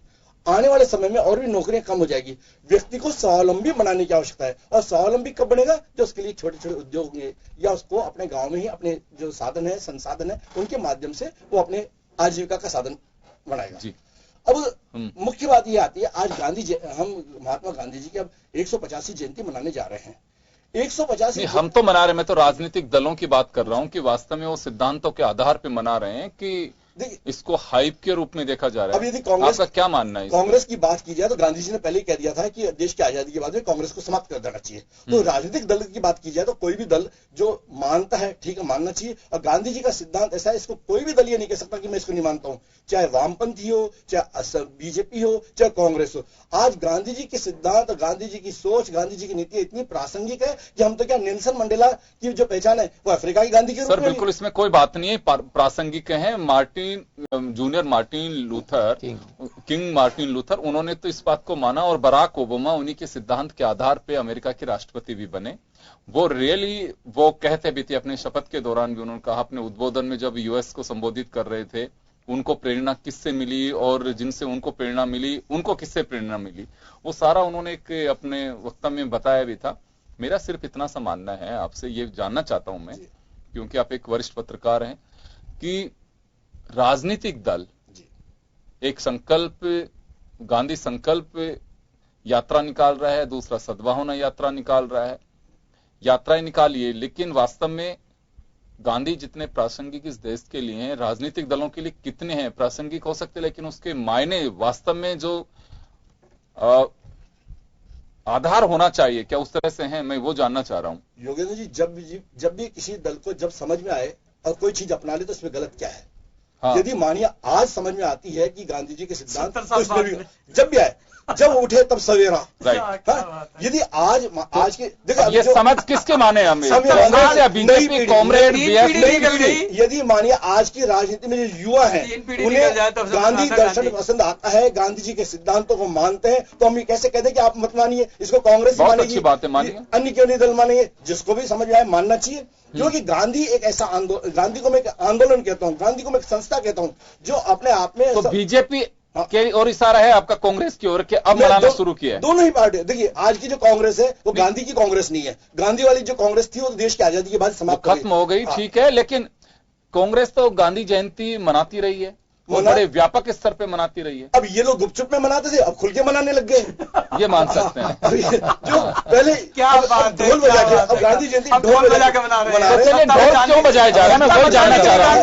आने वाले समय में और भी नौकरियां कम हो जाएगी। व्यक्ति को स्वावलंबी बनाने की आवश्यकता है। और स्वावलंबी कब बनेगा? जो उसके लिए छोटे छोटे उद्योग होंगे, या उसको अपने गांव में ही अपने जो साधन है, संसाधन है, उनके माध्यम से वो अपने आजीविका का साधन बनाएगा जी। अब मुख्य बात ये आती है, आज हम महात्मा गांधी जी की अब 185 जयंती मनाने जा रहे हैं। 185 हम तो मना रहे, मैं तो राजनीतिक दलों की बात कर रहा हूं कि वास्तव में वो सिद्धांतों के आधार पर मना रहे हैं कि इसको हाइप के रूप में देखा जा रहा है। अब यदि कांग्रेस, आपका क्या मानना है? कांग्रेस की बात की जाए तो गांधी जी ने पहले ही कह दिया था कि देश की आजादी के बाद में कांग्रेस को समाप्त कर देना चाहिए। तो राजनीतिक दल की बात की जाए तो कोई भी दल जो मानता है, ठीक है, मानना चाहिए। और गांधी जी का सिद्धांत ऐसा है, इसको कोई भी दल ये नहीं कह सकता कि मैं इसको नहीं मानता हूं, चाहे वामपंथी हो, चाहे बीजेपी हो, चाहे कांग्रेस हो। आज गांधी जी के सिद्धांत, गांधी जी की सोच, गांधी जी की नीति इतनी प्रासंगिक है कि हम तो क्या, नेल्सन मंडेला की जो पहचान है वो अफ्रीका की गांधी के रूप में। सर बिल्कुल इसमें कोई बात नहीं है, प्रासंगिक है। Junior Martin Luther, king Martin Luther, उन्होंने तो इस बात को माना और बराक ओबामा उन्हीं के सिद्धांत के आधार पे अमेरिका के राष्ट्रपति भी बने। वो रियली वो कहते भी थे, अपने शपथ के दौरान भी उन्होंने कहा, अपने उद्बोधन में जब यूएस को संबोधित कर रहे थे, उनको प्रेरणा किससे मिली और जिनसे उनको प्रेरणा मिली, उनको किससे प्रेरणा मिली, वो सारा उन्होंने एक अपने वक्तव्य में बताया भी था। मेरा सिर्फ इतना सा मानना है, आपसे ये जानना चाहता हूं मैं, क्योंकि आप एक वरिष्ठ पत्रकार हैं, कि राजनीतिक दल एक संकल्प, गांधी संकल्प यात्रा निकाल रहा है, दूसरा सद्भावना यात्रा निकाल रहा है, यात्राएं निकालिए, लेकिन वास्तव में गांधी जितने प्रासंगिक इस देश के लिए हैं, राजनीतिक दलों के लिए कितने हैं प्रासंगिक हो सकते, लेकिन उसके मायने वास्तव में जो आधार होना चाहिए, क्या उस तरह से हैं? मैं वो जानना चाह रहा हूं। योगेंद्र जी, जब भी किसी दल को जब समझ में आए और कोई चीज अपना ले तो इसमें गलत क्या है? हाँ। यदि मानिए आज समझ में आती है कि गांधी जी के सिद्धांत तो इसमें भी जब भी आए, जब उठे तब सवेरा, यदि आज के देखो ये समझ किसके माने हमें, कांग्रेस या बीजेपी, कॉमरेड, यदि मानिए आज की राजनीति में जो युवा है उन्हें गांधी दर्शन पसंद आता है, गांधी जी के सिद्धांतों को मानते हैं, तो हम ये कैसे कहते हैं कि आप मत मानिए, इसको कांग्रेस मानेगी, अन्य क्यों नहीं दल मानेंगे? जिसको भी समझ में आए मानना चाहिए। क्योंकि गांधी एक ऐसा आंदोलन, गांधी को मैं एक आंदोलन कहता हूं, गांधी को मैं एक संस्था कहता हूं जो अपने आप में। तो बीजेपी के और इशारा है आपका कांग्रेस की ओर के अब मनाना शुरू किया है? दोनों ही पार्टी, देखिए आज की जो कांग्रेस है वो गांधी की कांग्रेस नहीं है। गांधी वाली जो कांग्रेस थी वो देश की आजादी के बाद समाप्त खत्म हो गई, ठीक है, लेकिन कांग्रेस तो गांधी जयंती मनाती रही है, वो बड़े व्यापक स्तर पे मनाती रही है। अब ये लोग गुपचुप में मनाते थे, अब खुल के मनाने लग गए, ये मान सकते हैं। जो पहले क्या बात है, ढोल बजा के, अब गांधी जयंती ढोल बजा के मना रहे हैं। चलिए ढोल क्यों बजाए जा रहे हैं, मैं वही जानना चाह रहा हूँ।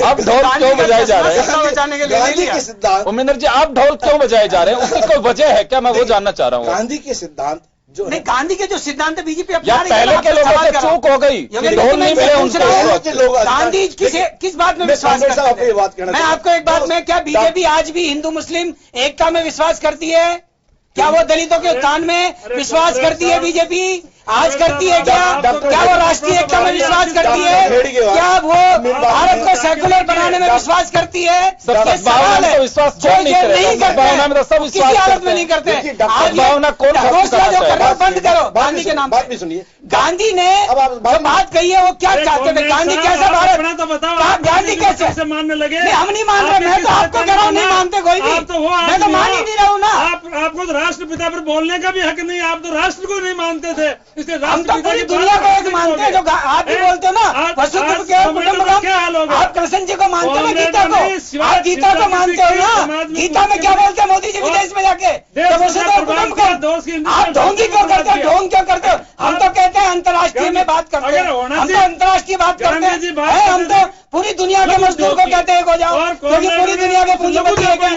अब ढोल क्यों बजाए जा रहे हैं? गांधी के सिद्धांत, उमेंद्र जी आप ढोल क्यों बजाए जा रहे हैं, उसकी कोई वजह है क्या? मैं वो जानना चाह रहा हूँ। गांधी के सिद्धांत जो नहीं, गांधी के जो सिद्धांत बीजेपी या पहले के लोगों से चूक हो गई, ढोल नहीं मिले उनको। गांधी किस बात में विश्वास करते हैं? मैं आपको एक बात में, क्या बीजेपी आज भी हिंदू मुस्लिम एकता में विश्वास करती है? क्या वो दलितों के उत्थान में विश्वास करती है बीजेपी? आज करती है क्या? क्या वो राष्ट्रीय एकता में विश्वास करती है? क्या वो भारत को सेकुलर बनाने में विश्वास करती है? ये सवाल है। विश्वास जो ये नहीं करते, किसी हालत में नहीं करते। आज भावना कौन घोषणा जो कर रहे हो बंद करो गांधी के नाम बात भी सुनिए। गांधी ने जो बात कही है वो क्या चाहते थे? गांधी कैसे भारत, तो बताओ, गांधी कैसे मानने लगे? नहीं, हम नहीं मान रहे। मैं तो आपको कह रहा हूँ नहीं मानते कोई भी, मैं तो मान ही नहीं रहा हूँ ना। आपको तो राष्ट्रपिता पर बोलने का भी हक नहीं, आप तो राष्ट्र को नहीं मानते थे, इसलिए हम तो पूरी दुनिया को एक मानते हैं। जो आप भी बोलते हो ना वसुधैव कुटुंबकम, आप कृष्ण जी को मानते हो ना, गीता को, आप गीता को मानते हो ना। गीता में क्या बोलते हैं मोदी जी विदेश में जाके? वसुधैव कुटुंबकम। आप ढोंगी क्यों करते हो? ढोंग क्यों करते हो? हम तो कहते हैं अंतर्राष्ट्रीय में बात करते हैं, हम तो अंतर्राष्ट्रीय बात करते हैं। हम तो पूरी दुनिया के मजदूर को कहते हैं हो जाओ, क्योंकि पूरी दुनिया के पूंजीपति है क्या?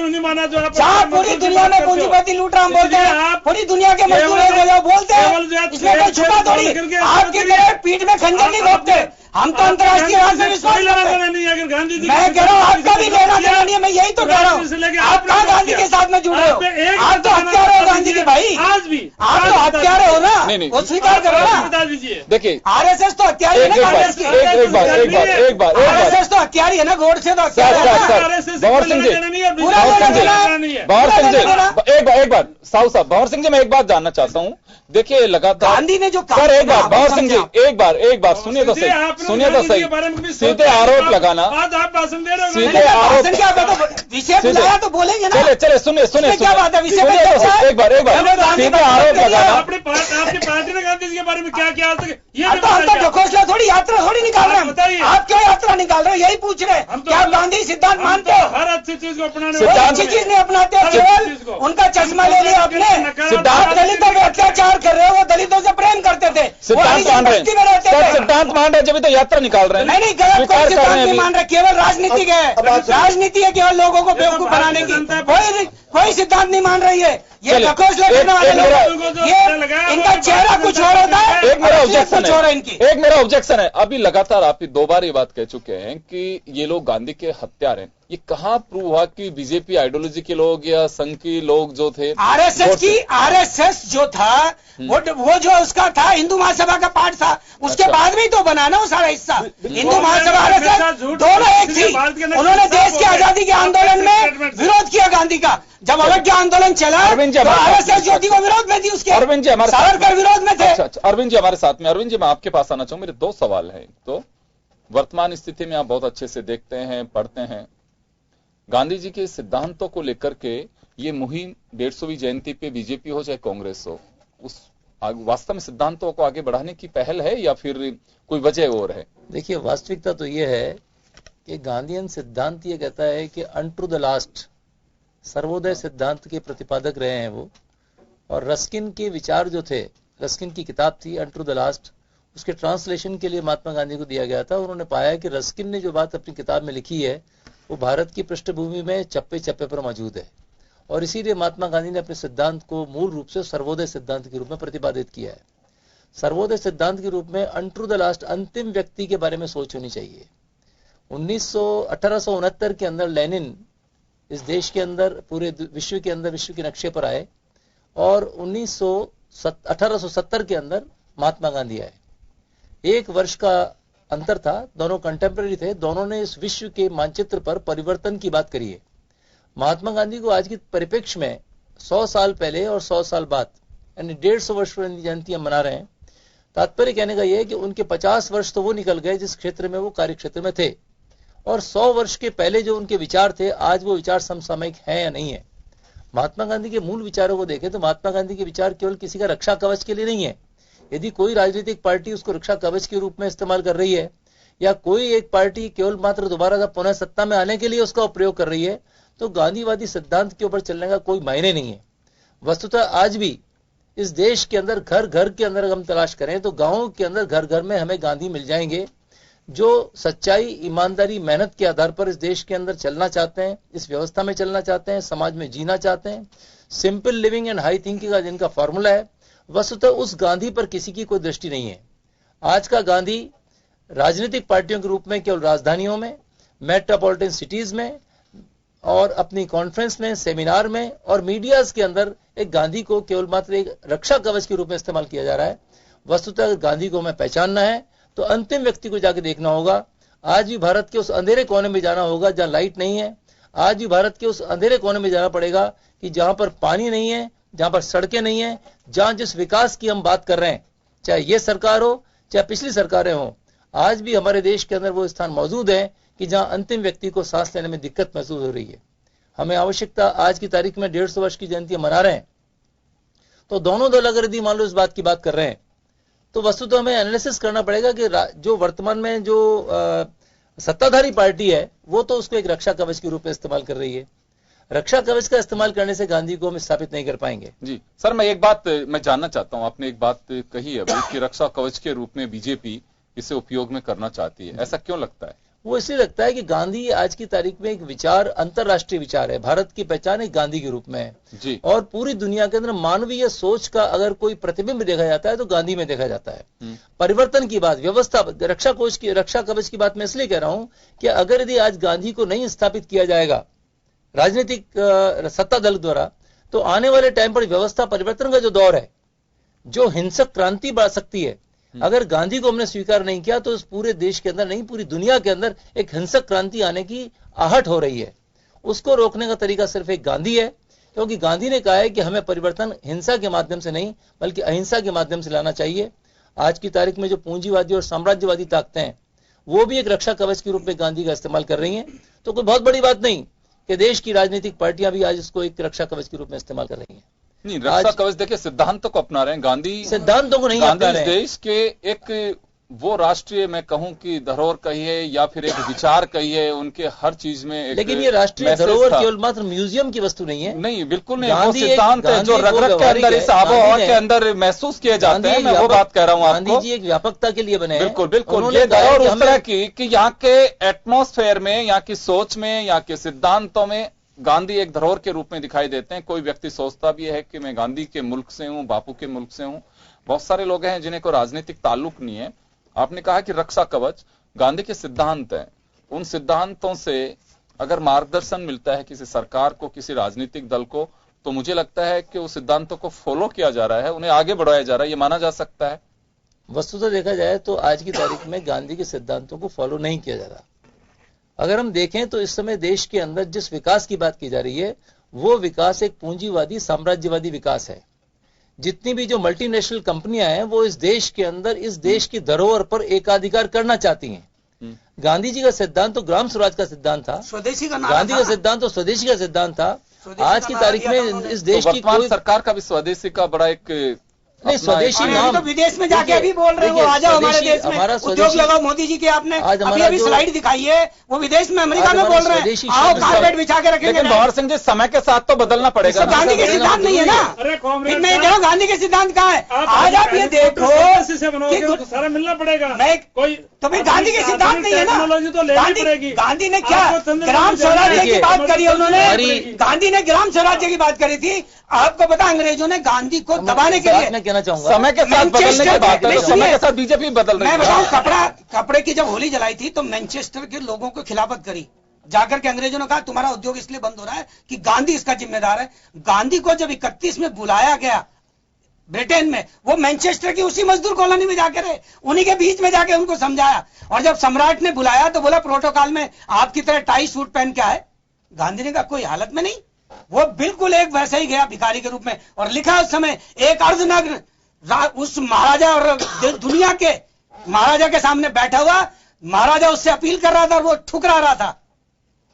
जहाँ पूरी दुनिया में पूंजीपति लूट रहा हम बोलते हैं, पूरी दुनिया के मजदूर हो जाओ बोलते हैं। इसमें कोई छुपा थोड़ी। आपकी तरह पीठ में खंजर नहीं घोंपते। हम तो अंतर्राष्ट्रीय राज में विश्वास करते हैं। मैं कह रहा हूँ आपका भी लेना देना नहीं है, मैं यही तो कह रहा हूँ। आप कहाँ गांधी के साथ में जुड़े हो? आप तो हत्यारे हो गांधी के भाई, आज भी आप तो हत्यारे हो ना, वो स्वीकार करो ना। बता दीजिए, देखिए आरएसएस तो हत्यारी है ना कांग्रेस की। आरएसएस तो हत्यारी है ना, गोड से तो हत्यारी है ना। भंवर सिंह जी, एक बार साहू साहब, भंवर सिंह जी, मैं एक बात जानना चाहता हूँ। देखिए लगातार गांधी ने जो सर, एक बार भंवर सिंह जी, एक बार सुनिए तो सही, सीधे आरोप लगाना, आज आप भाषण दे रहे हो, सीधे आरोप, विषय बुलाया तो बोलेंगे ना। चले सुनिए क्या बात है? विषय एक बार सीधे आरोप लगाना। आपकी पार्टी ने गांधी जी के बारे में क्या किया आज तक ये हम तो ढकोसला थोड़ी यात्रा थोड़ी निकाल रहे हैं। आप क्यों यात्रा निकाल रहे हो? यही पूछ रहे हैं। क्या आप गांधी सिद्धांत मानते हो? हर अच्छी चीज को अपनाने, कोई अच्छी चीज नहीं अपनाते हो, केवल उनका चश्मा ले लिया आपने। आप दलितों पे अत्याचार कर रहे हो, वो दलितों से प्रेम करते थे, सिद्धांत मान रहे हैं, सिद्धांत मान रहे हैं, जब तो यात्रा निकाल रहे हैं। नहीं गलत, कोई सिद्धांत नहीं मान रहे, केवल राजनीतिक है। राजनीति है केवल लोगों को बेवकूफ बनाने की, कोई सिद्धांत नहीं मान रही है। ये ढकोसला करने वाले लोग, ये इनका चेहरा कुछ और होता है। एक मेरा ऑब्जेक्शन है, अभी लगातार आप 2 बार ये बात कह चुके हैं कि ये लोग गांधी के हत्यारे हैं। ये कहाँ प्रूव हुआ कि बीजेपी आइडियोलॉजी के लोग या संघ के लोग जो थे? आरएसएस जो था वो जो उसका था, हिंदू महासभा का पार्ट था, उसके बाद में तो बना ना वो सारा हिस्सा। हिंदू महासभा आरएसएस दोनों एक थी। उन्होंने देश की आजादी के आंदोलन में विरोध किया गांधी का। जब अवज्ञा आंदोलन चला तो आरएसएस जो थी वो विरोध में थी उसके। अरविंद जी हमारे सावरकर विरोध में थे। अच्छा, अरविंद जी हमारे साथ में। अरविंद जी, मैं आपके पास आना चाहूँ, मेरे 2 सवाल हैं। तो वर्तमान स्थिति में आप बहुत अच्छे से देखते हैं, पढ़ते हैं, गांधी जी के सिद्धांतों को लेकर के ये मुहिम 150वीं जयंती पे बीजेपी हो चाहे कांग्रेस हो, उस वास्तव में सिद्धांतों को आगे बढ़ाने की पहल है या फिर कोई वजह और है? देखिए, वास्तविकता तो ये है कि गांधीयन सिद्धांत ये कहता है कि अनटू द लास्ट, सर्वोदय सिद्धांत के प्रतिपादक रहे हैं वो। और रस्किन के विचार जो थे, रस्किन की किताब थी अनटू द लास्ट, उसके ट्रांसलेशन के लिए महात्मा गांधी को दिया गया था। उन्होंने पाया कि रस्किन ने जो बात अपनी किताब में लिखी है वो भारत की पृष्ठभूमि में चप्पे चप्पे पर मौजूद है, और इसीलिए महात्मा गांधी ने अपने सिद्धांत को मूल रूप से सर्वोदय सिद्धांत के रूप में प्रतिपादित किया है। सर्वोदय सिद्धांत के रूप में अनटू द लास्ट, अंतिम व्यक्ति के बारे में सोच होनी चाहिए। 1869 के अंदर लेनिन इस देश के अंदर, पूरे विश्व के अंदर, विश्व के नक्शे पर आए, और 1870 के अंदर महात्मा गांधी आए। 1 वर्ष का अंतर था, दोनों कंटेम्पररी थे, दोनों ने इस विश्व के मानचित्र पर परिवर्तन की बात करी है। महात्मा गांधी को आज के परिप्रेक्ष्य में 100 साल पहले और 100 साल बाद, यानी 150 वर्ष पुरानी जयंती हम मना रहे हैं। तात्पर्य कहने का यह है कि उनके 50 वर्ष तो वो निकल गए जिस क्षेत्र में वो कार्य क्षेत्र में थे, और 100 वर्ष के पहले जो उनके विचार थे, आज वो विचार समसामयिक हैं या नहीं है। महात्मा गांधी के मूल विचारों को देखें तो महात्मा गांधी के विचार केवल किसी का रक्षा कवच के लिए नहीं है। यदि कोई राजनीतिक पार्टी उसको रक्षा कवच के रूप में इस्तेमाल कर रही है, या कोई एक पार्टी केवल मात्र दोबारा पुनः सत्ता में आने के लिए उसका उपयोग कर रही है, तो गांधीवादी सिद्धांत के ऊपर चलने का कोई मायने नहीं है। वस्तुतः आज भी इस देश के अंदर घर घर के अंदर हम तलाश करें तो गांवों के अंदर घर घर में हमें गांधी मिल जाएंगे, जो सच्चाई, ईमानदारी, मेहनत के आधार पर इस देश के अंदर चलना चाहते हैं, इस व्यवस्था में चलना चाहते हैं, समाज में जीना चाहते हैं। Simple living and high thinking का जिनका फॉर्मूला है, वस्तुतः उस गांधी पर किसी की कोई दृष्टि नहीं है। आज का गांधी राजनीतिक पार्टियों के रूप में केवल राजधानियों में, मेट्रोपॉलिटन सिटीज में, और अपनी कॉन्फ्रेंस में, सेमिनार में और मीडियाज के अंदर एक गांधी को केवल मात्र एक रक्षा कवच के रूप में इस्तेमाल किया जा रहा है। वस्तुतः गांधी को हमें पहचानना है तो अंतिम व्यक्ति को जाके देखना होगा। आज भी भारत के उस अंधेरे कोने में जाना होगा जहां लाइट नहीं है। आज भी भारत के उस अंधेरे कोने में जाना पड़ेगा कि जहां पर पानी नहीं है, जहां पर सड़कें नहीं है, जहां जिस विकास की हम बात कर रहे हैं, चाहे ये सरकार हो चाहे पिछली सरकारें हो, आज भी हमारे देश के अंदर वो स्थान मौजूद है कि जहां अंतिम व्यक्ति को सांस लेने में दिक्कत महसूस हो रही है। हमें आवश्यकता, आज की तारीख में 150 वर्ष की जयंती मना रहे हैं, तो दोनों दल अगर यदि मान लो इस बात की बात कर रहे हैं तो वस्तुतः हमें एनालिसिस करना पड़ेगा कि जो वर्तमान में जो सत्ताधारी पार्टी है वो तो उसको एक रक्षा कवच के रूप में इस्तेमाल कर रही है। रक्षा कवच का इस्तेमाल करने से गांधी को हम स्थापित नहीं कर पाएंगे। जी सर, मैं एक बात मैं जानना चाहता हूं, आपने एक बात कही है अभी कि रक्षा कवच के रूप में बीजेपी इसे उपयोग में करना चाहती है, ऐसा क्यों लगता है? वो इसलिए लगता है कि गांधी आज की तारीख में एक विचार, अंतरराष्ट्रीय विचार है। भारत की पहचान एक गांधी के रूप में है जी। और पूरी दुनिया के अंदर मानवीय सोच का अगर कोई प्रतिबिंब देखा जाता है तो गांधी में देखा जाता है। परिवर्तन की बात, व्यवस्था, रक्षा कवच की बात मैं इसलिए कह रहा हूं कि अगर यदि आज गांधी को नहीं स्थापित किया जाएगा राजनीतिक सत्ता दल द्वारा, तो आने वाले टाइम पर व्यवस्था परिवर्तन का जो दौर है, जो हिंसक क्रांति बढ़ सकती है, अगर गांधी को हमने स्वीकार नहीं किया तो इस पूरे देश के अंदर नहीं, पूरी दुनिया के अंदर एक हिंसक क्रांति आने की आहट हो रही है। उसको रोकने का तरीका सिर्फ एक गांधी है, क्योंकि गांधी ने कहा है कि हमें परिवर्तन हिंसा के माध्यम से नहीं बल्कि अहिंसा के माध्यम से लाना चाहिए। आज की तारीख में जो पूंजीवादी और साम्राज्यवादी ताकतें हैं वो भी एक रक्षा कवच के रूप में गांधी का इस्तेमाल कर रही हैं। तो कोई बहुत बड़ी बात नहीं कि देश की राजनीतिक पार्टियां भी आज इसको एक रक्षा कवच के रूप में इस्तेमाल कर रही हैं। नहीं, रक्षा कवच देखिए सिद्धांतों को अपना रहे हैं गांधी, सिद्धांतों को नहीं अपना रहे हैं। देश के एक वो राष्ट्रीय, मैं कहूं कि धरोहर कहिए या फिर एक विचार कहिए, उनके हर चीज में एक, लेकिन ये राष्ट्रीय धरोहर केवल मात्र म्यूजियम की वस्तु नहीं है। नहीं, बिल्कुल नहीं, वो सिद्धांत है जो रग रग के अंदर, इस आबोहवा के अंदर महसूस किए जाते हैं। मैं वो बात कह रहा हूं आपको। गांधी जी एक व्यापकता के लिए बने। बिल्कुल बिल्कुल, ये धरोहर उस तरह की कि यहाँ के एटमॉस्फेयर में, यहाँ की सोच में, यहाँ के सिद्धांतों में गांधी एक धरोहर के रूप में दिखाई देते हैं। कोई व्यक्ति सोचता भी है कि मैं गांधी के मुल्क से हूं, बापू के मुल्क से हूं। बहुत सारे लोग हैं जिन्हें कोई राजनीतिक ताल्लुक नहीं है। आपने कहा कि रक्षा कवच गांधी के सिद्धांत हैं, उन सिद्धांतों से अगर मार्गदर्शन मिलता है किसी सरकार को, किसी राजनीतिक दल को, तो मुझे लगता है कि उस सिद्धांतों को फॉलो किया जा रहा है, उन्हें आगे बढ़ाया जा रहा है, ये माना जा सकता है। वस्तुतः देखा जाए तो आज की तारीख में गांधी के सिद्धांतों को फॉलो नहीं किया जा रहा। अगर हम देखें तो इस समय देश के अंदर जिस विकास की बात की जा रही है वो विकास एक पूंजीवादी साम्राज्यवादी विकास है। जितनी भी जो मल्टीनेशनल कंपनियां हैं वो इस देश के अंदर, इस देश की धरोहर पर एकाधिकार करना चाहती हैं। गांधी जी का सिद्धांत तो ग्राम स्वराज का सिद्धांत था, स्वदेशी का नाम गांधी का सिद्धांत तो स्वदेशी का सिद्धांत था। आज की तारीख में इस देश की कोई सरकार का भी स्वदेशी का बड़ा एक नहीं, स्वदेशी नाम तो विदेश में जाके अभी बोल रहे हो, आ जाओ हमारे देश में उद्योग लगाओ। मोदी जी के आपने अभी स्लाइड दिखाई है, वो विदेश में अमेरिका में बोल रहे हैं आओ कारपेट बिछा के रखेंगे। लेकिन भंवर सिंह जी, समय के साथ तो बदलना पड़ेगा। गांधी के सिद्धांत नहीं है ना। मैं कह रहा हूँ गांधी के सिद्धांत कहाँ है? आज आप ये देखो, सारा मिलना पड़ेगा। कोई तो भाई गांधी के सिद्धांत नहीं है ना। गांधी ने क्या ग्राम स्वराज्य की बात करी उन्होंने, गांधी ने ग्राम स्वराज्य की बात करी थी। आपको पता अंग्रेजों ने गांधी को दबाने के लिए, कहना चाहूंगा, समय के साथ बदलने की बात है, समय के साथ बीजेपी बदल रही है। मैं बताऊं, कपड़े की जब होली जलाई थी तो मैनचेस्टर के लोगों को खिलाफत करी, जाकर के अंग्रेजों ने कहा तुम्हारा उद्योग इसलिए बंद हो रहा है कि गांधी इसका जिम्मेदार है। गांधी को जब 31 में बुलाया गया ब्रिटेन में, वो मैनचेस्टर की उसी मजदूर कॉलोनी में जाकर रहे, उन्हीं के बीच में जाके उनको समझाया। और जब सम्राट ने बुलाया तो बोला प्रोटोकॉल में आपकी तरह टाई सूट पहन के आए। गांधी ने कहा कोई हालत में नहीं, वो बिल्कुल एक वैसा ही गया भिखारी के रूप में। और लिखा उस समय एक अर्धनग्न उस महाराजा और दुनिया के महाराजा के सामने बैठा हुआ, महाराजा उससे अपील कर रहा था और वो ठुकरा रहा था।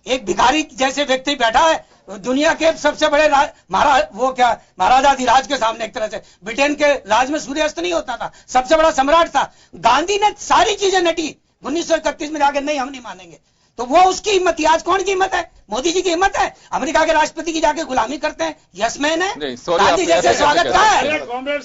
एक भिखारी जैसे व्यक्ति बैठा है दुनिया के सबसे बड़े महाराजाधिराज के सामने। एक तरह से ब्रिटेन के राज में सूर्यास्त नहीं होता था, सबसे बड़ा सम्राट था। गांधी ने सारी चीजें नटी, 1931 में जाकर नहीं हम नहीं मानेंगे। तो वो उसकी हिम्मत थी। आज कौन की हिम्मत है? मोदी जी की हिम्मत है। अमेरिका के राष्ट्रपति की जाके गुलामी करते हैं, यसमैन है। गांधी जैसे स्वागत का है।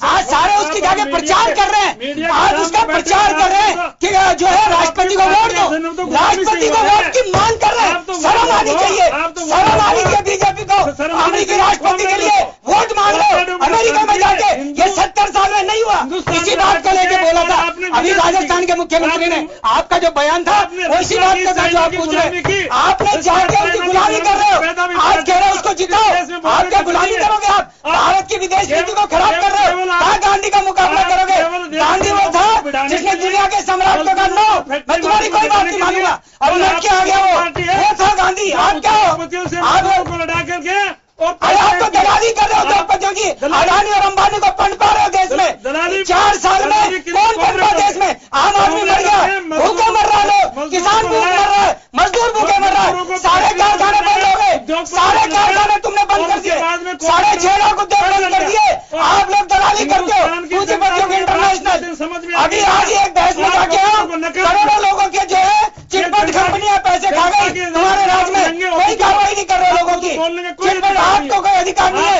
आज सारे उसकी जाके प्रचार कर रहे हैं, आज उसका प्रचार कर रहे हैं कि जो है राष्ट्रपति को वोट दो, राष्ट्रपति को वोट की मांग कर रहे हैं। शर्म आनी चाहिए, शर्म आनी चाहिए बीजेपी को। अमेरिकी राष्ट्रपति के लिए वोट मांग लो अमेरिका में जाके, ये 70 साल में नहीं हुआ। इसी बात को लेके बोला था अभी राजस्थान के मुख्यमंत्री ने, आपका जो बयान था वो इसी बात का था जो आप पूछ रहे। आपने जाके उनकी गुलामी कर रहे हो, आज कह रहे हो उसको जिताओ, आप क्या गुलामी करोगे? आप भारत की विदेश नीति को खराब कर रहे हो, कहाँ गांधी का मुकाबला करोगे? गांधी दुनिया के सम्राट को कर लो, मैं तुम्हारी कोई बात नहीं मानूंगा। अब लड़ के आ गया वो था गांधी। आप क्या हो? आप लड़ा करके अरे आप तो दलाली कर रहे हो उद्योगपतियों की। अडानी और अंबानी को पनपा रहे हो देश में। 4 साल में कौन पनपा देश में? आम आदमी मर गया, भूखे मर रहा है, किसान भूखे मर रहा है, मजदूर भूखे मर रहा है। सारे कारखाने बंद हो गए, सारे कारखाने तुमने बंद कर दिए, 6.5 लाख उद्योग बंद कर दिए। आप लोग दलाली करते हो पूंजीपतियों के इंटरनेशनल। अभी आज एक बहस में जाके हो, करोड़ों लोगों के जो है चिटफंड कंपनियां पैसे खा गई तुम्हारे राज्य में, कोई कार्रवाई नहीं कर रहे लोगों की। चिटफंड आपको कोई अधिकार नहीं है।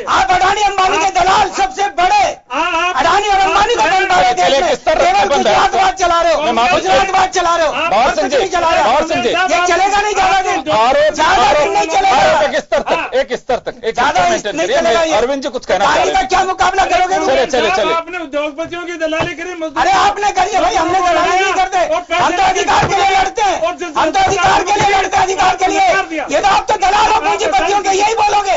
आप अडानी अंबानी के दलाल सबसे बड़े, अडानी और अंबानी को बनवा रहे केवल गुजरातवाद चला रहे हो, गुजरातवाद चला रहे हो, चला रहे हो। ये चलेगा नहीं ज्यादा दिन, ज्यादा दिन नहीं चलेगा। एक स्तर तक ज्यादा नहीं चलेगा। अरविंद जी कुछ कहना चाह रहे का क्या मुकाबला करोगे? चले आपने उद्योगपतियों की दलाली करी। अरे आपने करिए भाई, हमने दलाली नहीं करते, हम तो अधिकार के लिए लड़ते हैं, हम तो अधिकार के लिए लड़ते हैं, अधिकार के लिए। ये तो आप तो दलाल हो पूंजीपतियों के, यही बोलोगे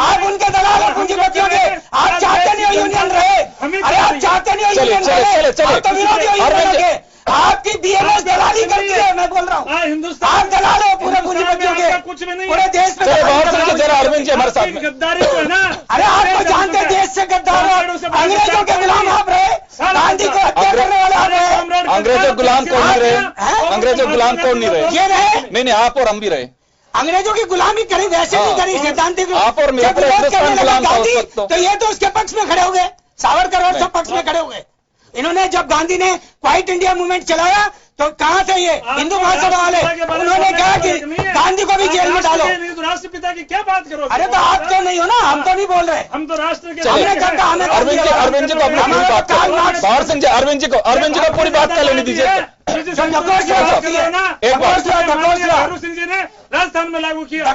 आप उनके दलाल हो पूंजीपतियों के। आप चाहते नहीं हो यूनियन रहे, अरे आप चाहते नहीं हो यूनियन रहे, आप तो विरोधी हो यूनियन के। आपकी बीएमएस दलाली करती है, मैं बोल रहा हूँ। आप दलाल हो पूरे पूंजीपतियों के, कुछ भी नहीं पूरे देश में। जरा अरविंद जी हमारे साथ गद्दारी है ना। अरे आप तो जानते हैं देश से गद्दार हो, अंग्रेजों के गुलाम आप रहे, गांधी को हत्या करने वाले आप रहे। अंग्रेजों गुलाम कौन नहीं रहे? अंग्रेजों गुलाम कौन नहीं रहे? ये रहे। नहीं, आप और हम भी रहे। अंग्रेजों की गुलामी करी, वैसे नहीं करी सिद्धांतिक। आप और मेरे गांधी तो ये तो उसके पक्ष में खड़े हो गए, सावरकर और सब पक्ष में खड़े हो गए। इन्होंने जब गांधी ने क्वाइट इंडिया मूवमेंट चलाया तो कहां थे ये हिंदू महासभा वाले? उन्होंने कहा कि गांधी को भी जेल में डालो। राष्ट्रपिता की क्या बात करो? अरे तो आप तो नहीं हो ना, हम तो नहीं बोल रहे, हम तो राष्ट्र के। हमने कहा हमें अरविंद जी को अपनी पूरी बात कर, बाहर सिंह जी अरविंद जी को पूरी बात कर लेने दीजिए। सिंह जी ने राजस्थान में लागू किया।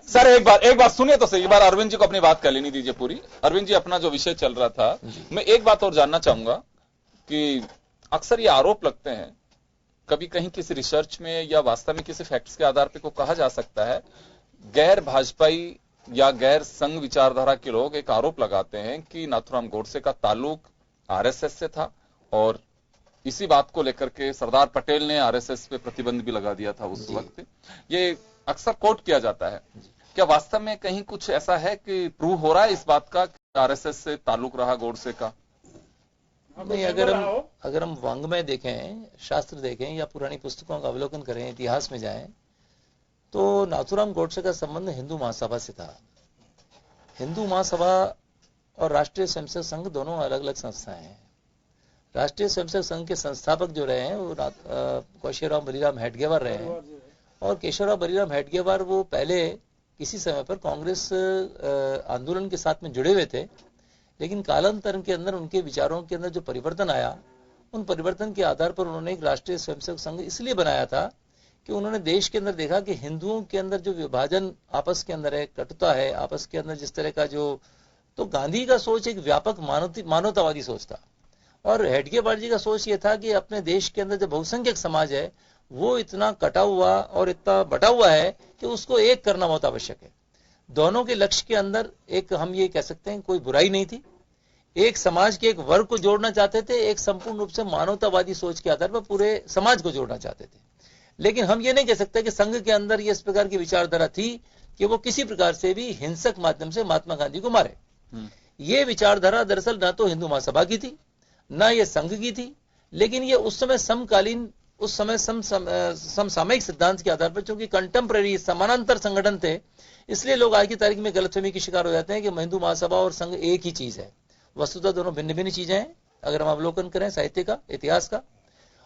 सर एक बार सुनिए तो सही, एक बार अरविंद जी को अपनी बात कर लेनी दीजिए पूरी। अरविंद जी, अपना जो विषय चल रहा था, मैं एक बात और जानना चाहूंगा कि अक्सर ये आरोप लगते हैं, कभी कहीं किसी रिसर्च में या वास्तव में किसी फैक्ट्स के आधार पर को कहा जा सकता है, गैर भाजपाई या गैर संघ विचारधारा के लोग एक आरोप लगाते हैं कि नाथूराम गोडसे का ताल्लुक आरएसएस से था और इसी बात को लेकर के सरदार पटेल ने आरएसएस पे प्रतिबंध भी लगा दिया था उस वक्त। ये अक्सर कोट किया जाता है। क्या वास्तव में कहीं कुछ ऐसा है कि प्रूव हो रहा है इस बात का कि आरएसएस से ताल्लुक रहा गोडसे का? नहीं, अगर हम वांग्मय देखें, शास्त्र देखें या पुरानी पुस्तकों का अवलोकन करें, इतिहास में जाएं, तो नाथूराम गोडसे का संबंध हिंदू महासभा से था। हिंदू महासभा और राष्ट्रीय स्वयंसेवक संघ दोनों अलग अलग संस्थाएं हैं। राष्ट्रीय स्वयंसेवक संघ के संस्थापक जो रहे हैं वो केशवराव बलीराम हेडगेवार रहे हैं, और केशवराव बलीराम हेडगेवार वो पहले किसी समय पर कांग्रेस आंदोलन के साथ में जुड़े हुए थे, लेकिन कालांतर के अंदर उनके विचारों के अंदर जो परिवर्तन आया, उन परिवर्तन के आधार पर उन्होंने एक राष्ट्रीय स्वयंसेवक संघ इसलिए बनाया था कि उन्होंने देश के अंदर देखा कि हिंदुओं के अंदर जो विभाजन आपस के अंदर है, कटुता है आपस के अंदर, जिस तरह का जो, तो गांधी का सोच एक व्यापक मानवतावादी सोच था, और हेडगेवार जी का सोच ये था कि अपने देश के अंदर जो बहुसंख्यक समाज है वो इतना कटा हुआ और इतना बटा हुआ है कि उसको एक करना बहुत आवश्यक है। दोनों के लक्ष्य के अंदर एक, हम ये कह सकते हैं, कोई बुराई नहीं थी। एक समाज के एक वर्ग को जोड़ना चाहते थे, एक संपूर्ण रूप से मानवतावादी सोच के आधार पर पूरे समाज को जोड़ना चाहते थे। लेकिन हम ये नहीं कह सकते कि संघ के अंदर ये इस प्रकार की विचारधारा थी कि वो किसी प्रकार से भी हिंसक माध्यम से महात्मा गांधी को मारे। ये विचारधारा दरअसल ना तो हिंदू महासभा की थी, ना ये संघ की थी, लेकिन ये उस समय समकालीन, उस समय समसामयिक सिद्धांत के आधार पर, चूंकि कंटेम्पररी समानांतर संगठन थे, इसलिए लोग आज की तारीख में गलतफहमी के शिकार हो जाते हैं कि हिंदू महासभा और संघ एक ही चीज है। वस्तुतः दोनों भिन्न भिन्न चीजें हैं अगर हम अवलोकन करें साहित्य का, इतिहास का,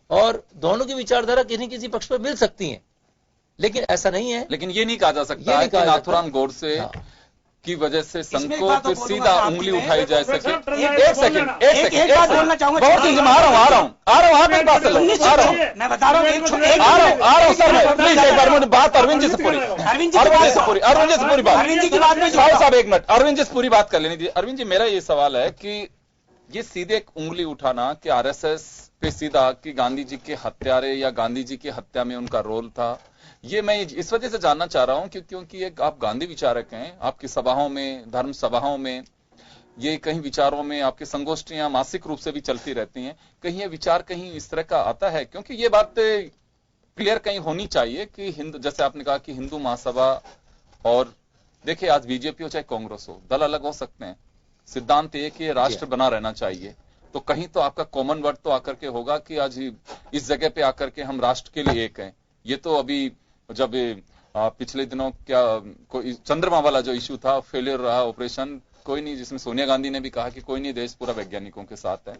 और दोनों की विचारधारा किसी किसी पक्ष पर मिल सकती है, लेकिन ऐसा नहीं है। लेकिन ये नहीं कहा जा सकता कि नाथूराम गोडसे की वजह से संघ को फिर सीधा उंगली उठाई जा सके। एक सेकंड बोलना चाहूंगा, बहुत ही आ रहा हूँ आप एक बात मैं बता रहा हूँ सर, मैं प्लीज एक बार बात अरविंद जी से पूरी बात, साहब एक मिनट, अरविंद जी से पूरी बात कर लेनी थी। अरविंद जी, मेरा ये सवाल है कि ये सीधे एक उंगली उठाना कि आरएसएस पे सीधा कि गांधी जी के हत्यारे या गांधी जी की हत्या में उनका रोल था, ये मैं इस वजह से जानना चाह रहा हूं क्योंकि आप गांधी विचारक हैं, आपकी सभाओं में, धर्म सभाओं में ये कहीं विचारों में आपकी संगोष्ठियां मासिक रूप से भी चलती रहती हैं, कहीं ये विचार कहीं इस तरह का आता है? क्योंकि ये बात क्लियर कहीं होनी चाहिए कि हिंदू, जैसे आपने कहा कि हिंदू महासभा, और देखिए आज बीजेपी हो चाहे कांग्रेस हो, दल अलग हो सकते हैं, सिद्धांत एक ही राष्ट्र बना रहना चाहिए। तो कहीं तो आपका कॉमन वर्ड तो आकर के होगा कि आज इस जगह पे आकर के हम राष्ट्र के लिए एक हैं। ये तो अभी जब पिछले दिनों क्या कोई चंद्रमा वाला जो इश्यू था, फेलियर रहा ऑपरेशन, कोई नहीं, जिसमें सोनिया गांधी ने भी कहा कि कोई नहीं, देश पूरा वैज्ञानिकों के साथ है।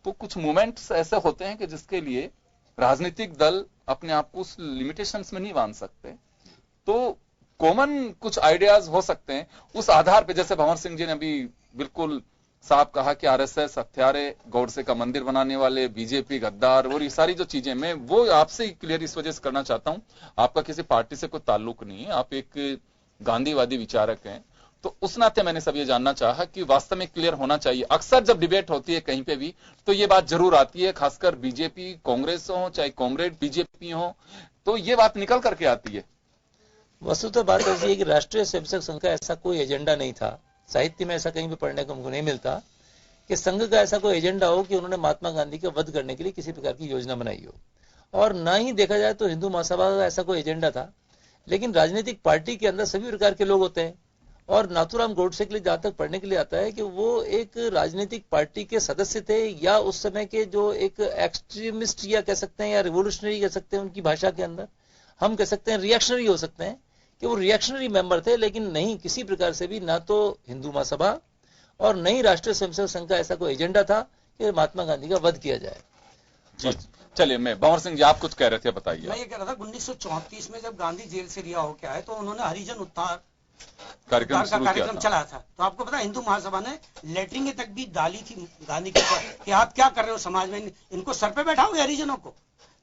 तो कुछ मूवमेंट्स ऐसे होते हैं कि जिसके लिए राजनीतिक दल अपने आप को उस लिमिटेशंस में नहीं बांध सकते। तो कॉमन कुछ आइडियाज हो सकते हैं, उस आधार पे, जैसे भंवर सिंह जी ने अभी बिल्कुल साहब कहा कि आरएसएस हत्यारे, गौडसे का मंदिर बनाने वाले, बीजेपी गद्दार, और ये सारी जो चीजें, मैं वो आपसे क्लियर इस वजह से करना चाहता हूं, आपका किसी पार्टी से कोई ताल्लुक नहीं है, आप एक गांधीवादी विचारक हैं। तो उस नाते मैंने सब ये जानना चाहा कि वास्तव में क्लियर होना चाहिए। अक्सर जब डिबेट होती है कहीं पे भी, तो ये बात जरूर आती है, खासकर बीजेपी कांग्रेस हो चाहे कॉमरेड बीजेपी हो, तो ये बात निकल करके आती है। वस्तुतः बात ऐसी है कि राष्ट्रीय स्वयंसेवक संघ का ऐसा कोई एजेंडा नहीं था, साहित्य में ऐसा कहीं भी पढ़ने को हमको नहीं मिलता कि संघ का ऐसा कोई एजेंडा हो कि उन्होंने महात्मा गांधी का वध करने के लिए किसी प्रकार की योजना बनाई हो, और ना ही देखा जाए तो हिंदू महासभा का ऐसा कोई एजेंडा था। लेकिन राजनीतिक पार्टी के अंदर सभी प्रकार के लोग होते हैं, और नाथूराम गोडसे के लिए जहां तक पढ़ने के लिए आता है कि वो एक राजनीतिक पार्टी के सदस्य थे, या उस समय के जो एक एक्सट्रीमिस्ट या कह सकते हैं, या रिवोल्यूशनरी कह सकते हैं, उनकी भाषा के अंदर हम कह सकते हैं रिएक्शनरी हो सकते हैं, कि वो रिएक्शनरी मेंबर थे। लेकिन नहीं किसी प्रकार से भी ना तो हिंदू महासभा और नहीं राष्ट्रीय स्वयंसेवक संघ का ऐसा कोई एजेंडा था कि महात्मा गांधी का वध किया जाए। जी चलिए, मैं भंवर सिंह जी आप कुछ कह रहे थे, बताइए। मैं ये कह रहा था 1934 में जब गांधी जेल से रिहा होकर आए तो उन्होंने हरिजन उद्धार कार्यक्रम चलाया था। तो आपको पता हिंदू महासभा ने लेटरिंग तक भी डाली थी गांधी के ऊपर कि आप क्या कर रहे हो समाज में, इनको सर पे बैठाओगे हरिजनों को।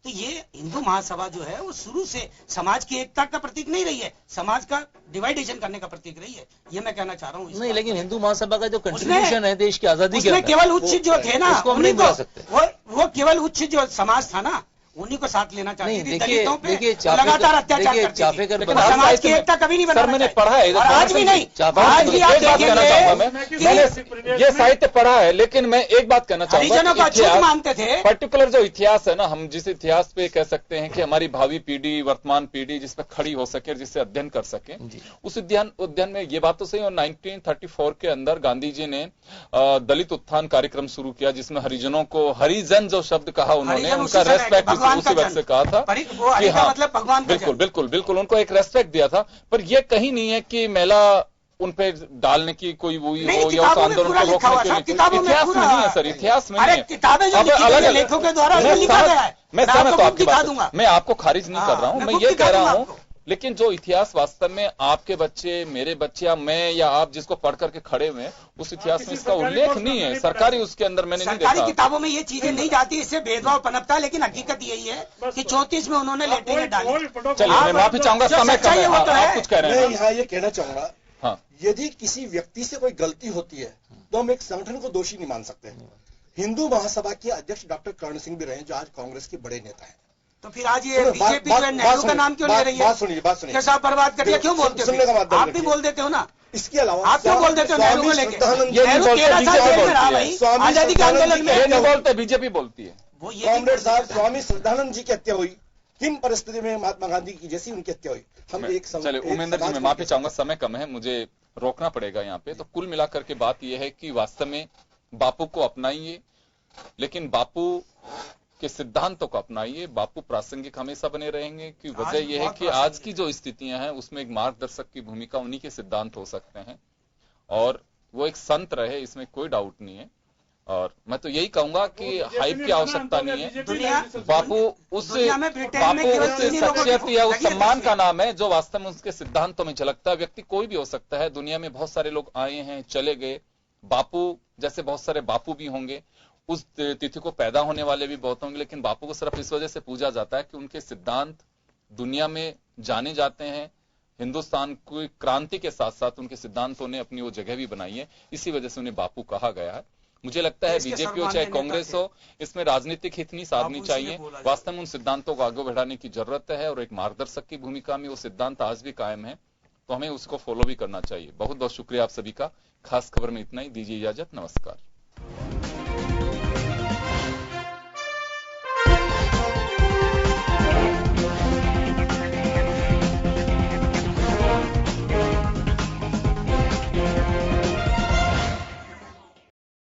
तो ये हिंदू महासभा जो है वो शुरू से समाज की एकता का प्रतीक नहीं रही है, समाज का डिवाइडेशन करने का प्रतीक रही है, ये मैं कहना चाह रहा हूँ। नहीं, लेकिन हिंदू महासभा का जो कंट्रीब्यूशन है देश की आजादी के, केवल उच्च जो थे ना उन्हीं को, वो केवल उच्च जो समाज था ना उन्हीं को साथ लेना चाहती थी। दलितों पे लगातार अत्याचार करती थी, समाज की एकता कभी नहीं बनाना। मैंने पढ़ा है, आज भी नहीं, आज भी आप देखेंगे, मैंने ये साहित्य पढ़ा है, लेकिन मैं एक बात कहना चाहूंगा, मानते थे पर्टिकुलर जो इतिहास है ना, हम जिस इतिहास पे कह सकते हैं कि हमारी भावी पीढ़ी, वर्तमान पीढ़ी जिस पे खड़ी हो सके, जिससे अध्ययन कर सके, उस अध्ययन में ये बात तो सही। और 1934 के अंदर गांधी जी ने दलित उत्थान कार्यक्रम शुरू किया, जिसमें हरिजनों को, हरिजन जो शब्द कहा उन्होंने, उनका रेस्पेक्ट उसी वक्त से कहा था कि हाँ, मतलब भगवान बिल्कुल उनको एक रेस्पेक्ट दिया था। पर यह कहीं नहीं है कि महिला उन पे डालने की कोई वो हो या उस आंदोलन को रोकने के लिए। इतिहास में नहीं है सर, इतिहास में नहीं है। अब अलग लेखों के द्वारा लिखा गया है। मैं सहमत हूं आपकी बात, मैं आपको खारिज नहीं कर रहा हूं, मैं ये कह रहा हूं, लेकिन जो इतिहास वास्तव में आपके बच्चे, मेरे बच्चे, या मैं या आप जिसको पढ़ करके खड़े हुए हैं, उस इतिहास में इसका उल्लेख नहीं है। सरकारी उसके अंदर मैंने नहीं देखा। सरकारी किताबों में ये चीजें नहीं जाती, इससे भेदभाव पनपता है। लेकिन हकीकत यही है कि 34 में उन्होंने लेटरिंग डाली। चलिए, मैं माफी चाहूंगा, समय कम है, आप कुछ कह रहे हैं। मैं यहाँ ये कहना चाहूंगा, हाँ, यदि किसी व्यक्ति से कोई गलती होती है तो हम एक संगठन को दोषी नहीं मान सकते। हिंदू महासभा के अध्यक्ष डॉक्टर कर्ण सिंह भी रहे, जो आज कांग्रेस के बड़े नेता हैं। तो फिर आज ये बीजेपी जो नेहरू का नाम क्यों ले रही है? बात सुनिए, कैसा बर्बाद कर दिया, क्यों बोलते हो? आप भी बोल देते हो ना। इसके अलावा आप क्यों बोल देते हो नेहरू को लेके? नेहरू 13 साल जेल में रहा भाई, आजादी के आंदोलन में। ये नहीं बोलते, बीजेपी बोलती है। वो ये कॉमरेड साहब, स्वामी श्रद्धानंद जी की हत्या हुई, किन परिस्थिति में महात्मा गांधी की जैसी उनकी हत्या हुई। हम एक चलिए, उमेंद्र जी मैं माफी चाहूंगा, समय कम है, मुझे रोकना पड़ेगा यहाँ पे। तो कुल मिलाकर के बात यह है कि वास्तव में बापू को अपनाइए, लेकिन बापू के सिद्धांतों को अपनाइए। बापू प्रासंगिक हमेशा बने रहेंगे, कि वजह यह है कि आज की जो स्थितियां हैं उसमें एक मार्गदर्शक की भूमिका उन्हीं के सिद्धांत हो सकते हैं, और वो एक संत रहे, इसमें कोई डाउट नहीं है। और मैं तो यही कहूंगा कि हाइप की आवश्यकता नहीं है। बापू उस शख्सियत या उस सम्मान का नाम है जो वास्तव में उसके सिद्धांतों में झलकता है। व्यक्ति कोई भी हो सकता है, दुनिया में बहुत सारे लोग आए हैं, चले गए, बापू जैसे बहुत सारे बापू भी होंगे, उस तिथि को पैदा होने वाले भी बहुत होंगे, लेकिन बापू को सिर्फ इस वजह से पूजा जाता है कि उनके सिद्धांत दुनिया में जाने जाते हैं। हिंदुस्तान की क्रांति के साथ साथ उनके सिद्धांतों ने अपनी वो जगह भी बनाई है, इसी वजह से उन्हें बापू कहा गया है। मुझे लगता है बीजेपी हो चाहे कांग्रेस हो, इसमें राजनीतिक हित नहीं साधनी चाहिए। वास्तव में उन सिद्धांतों को आगे बढ़ाने की जरूरत है, और एक मार्गदर्शक की भूमिका में वो सिद्धांत आज भी कायम है, तो हमें उसको फॉलो भी करना चाहिए। बहुत बहुत शुक्रिया आप सभी का खास खबर में इतना ही। दीजिए इजाजत, नमस्कार।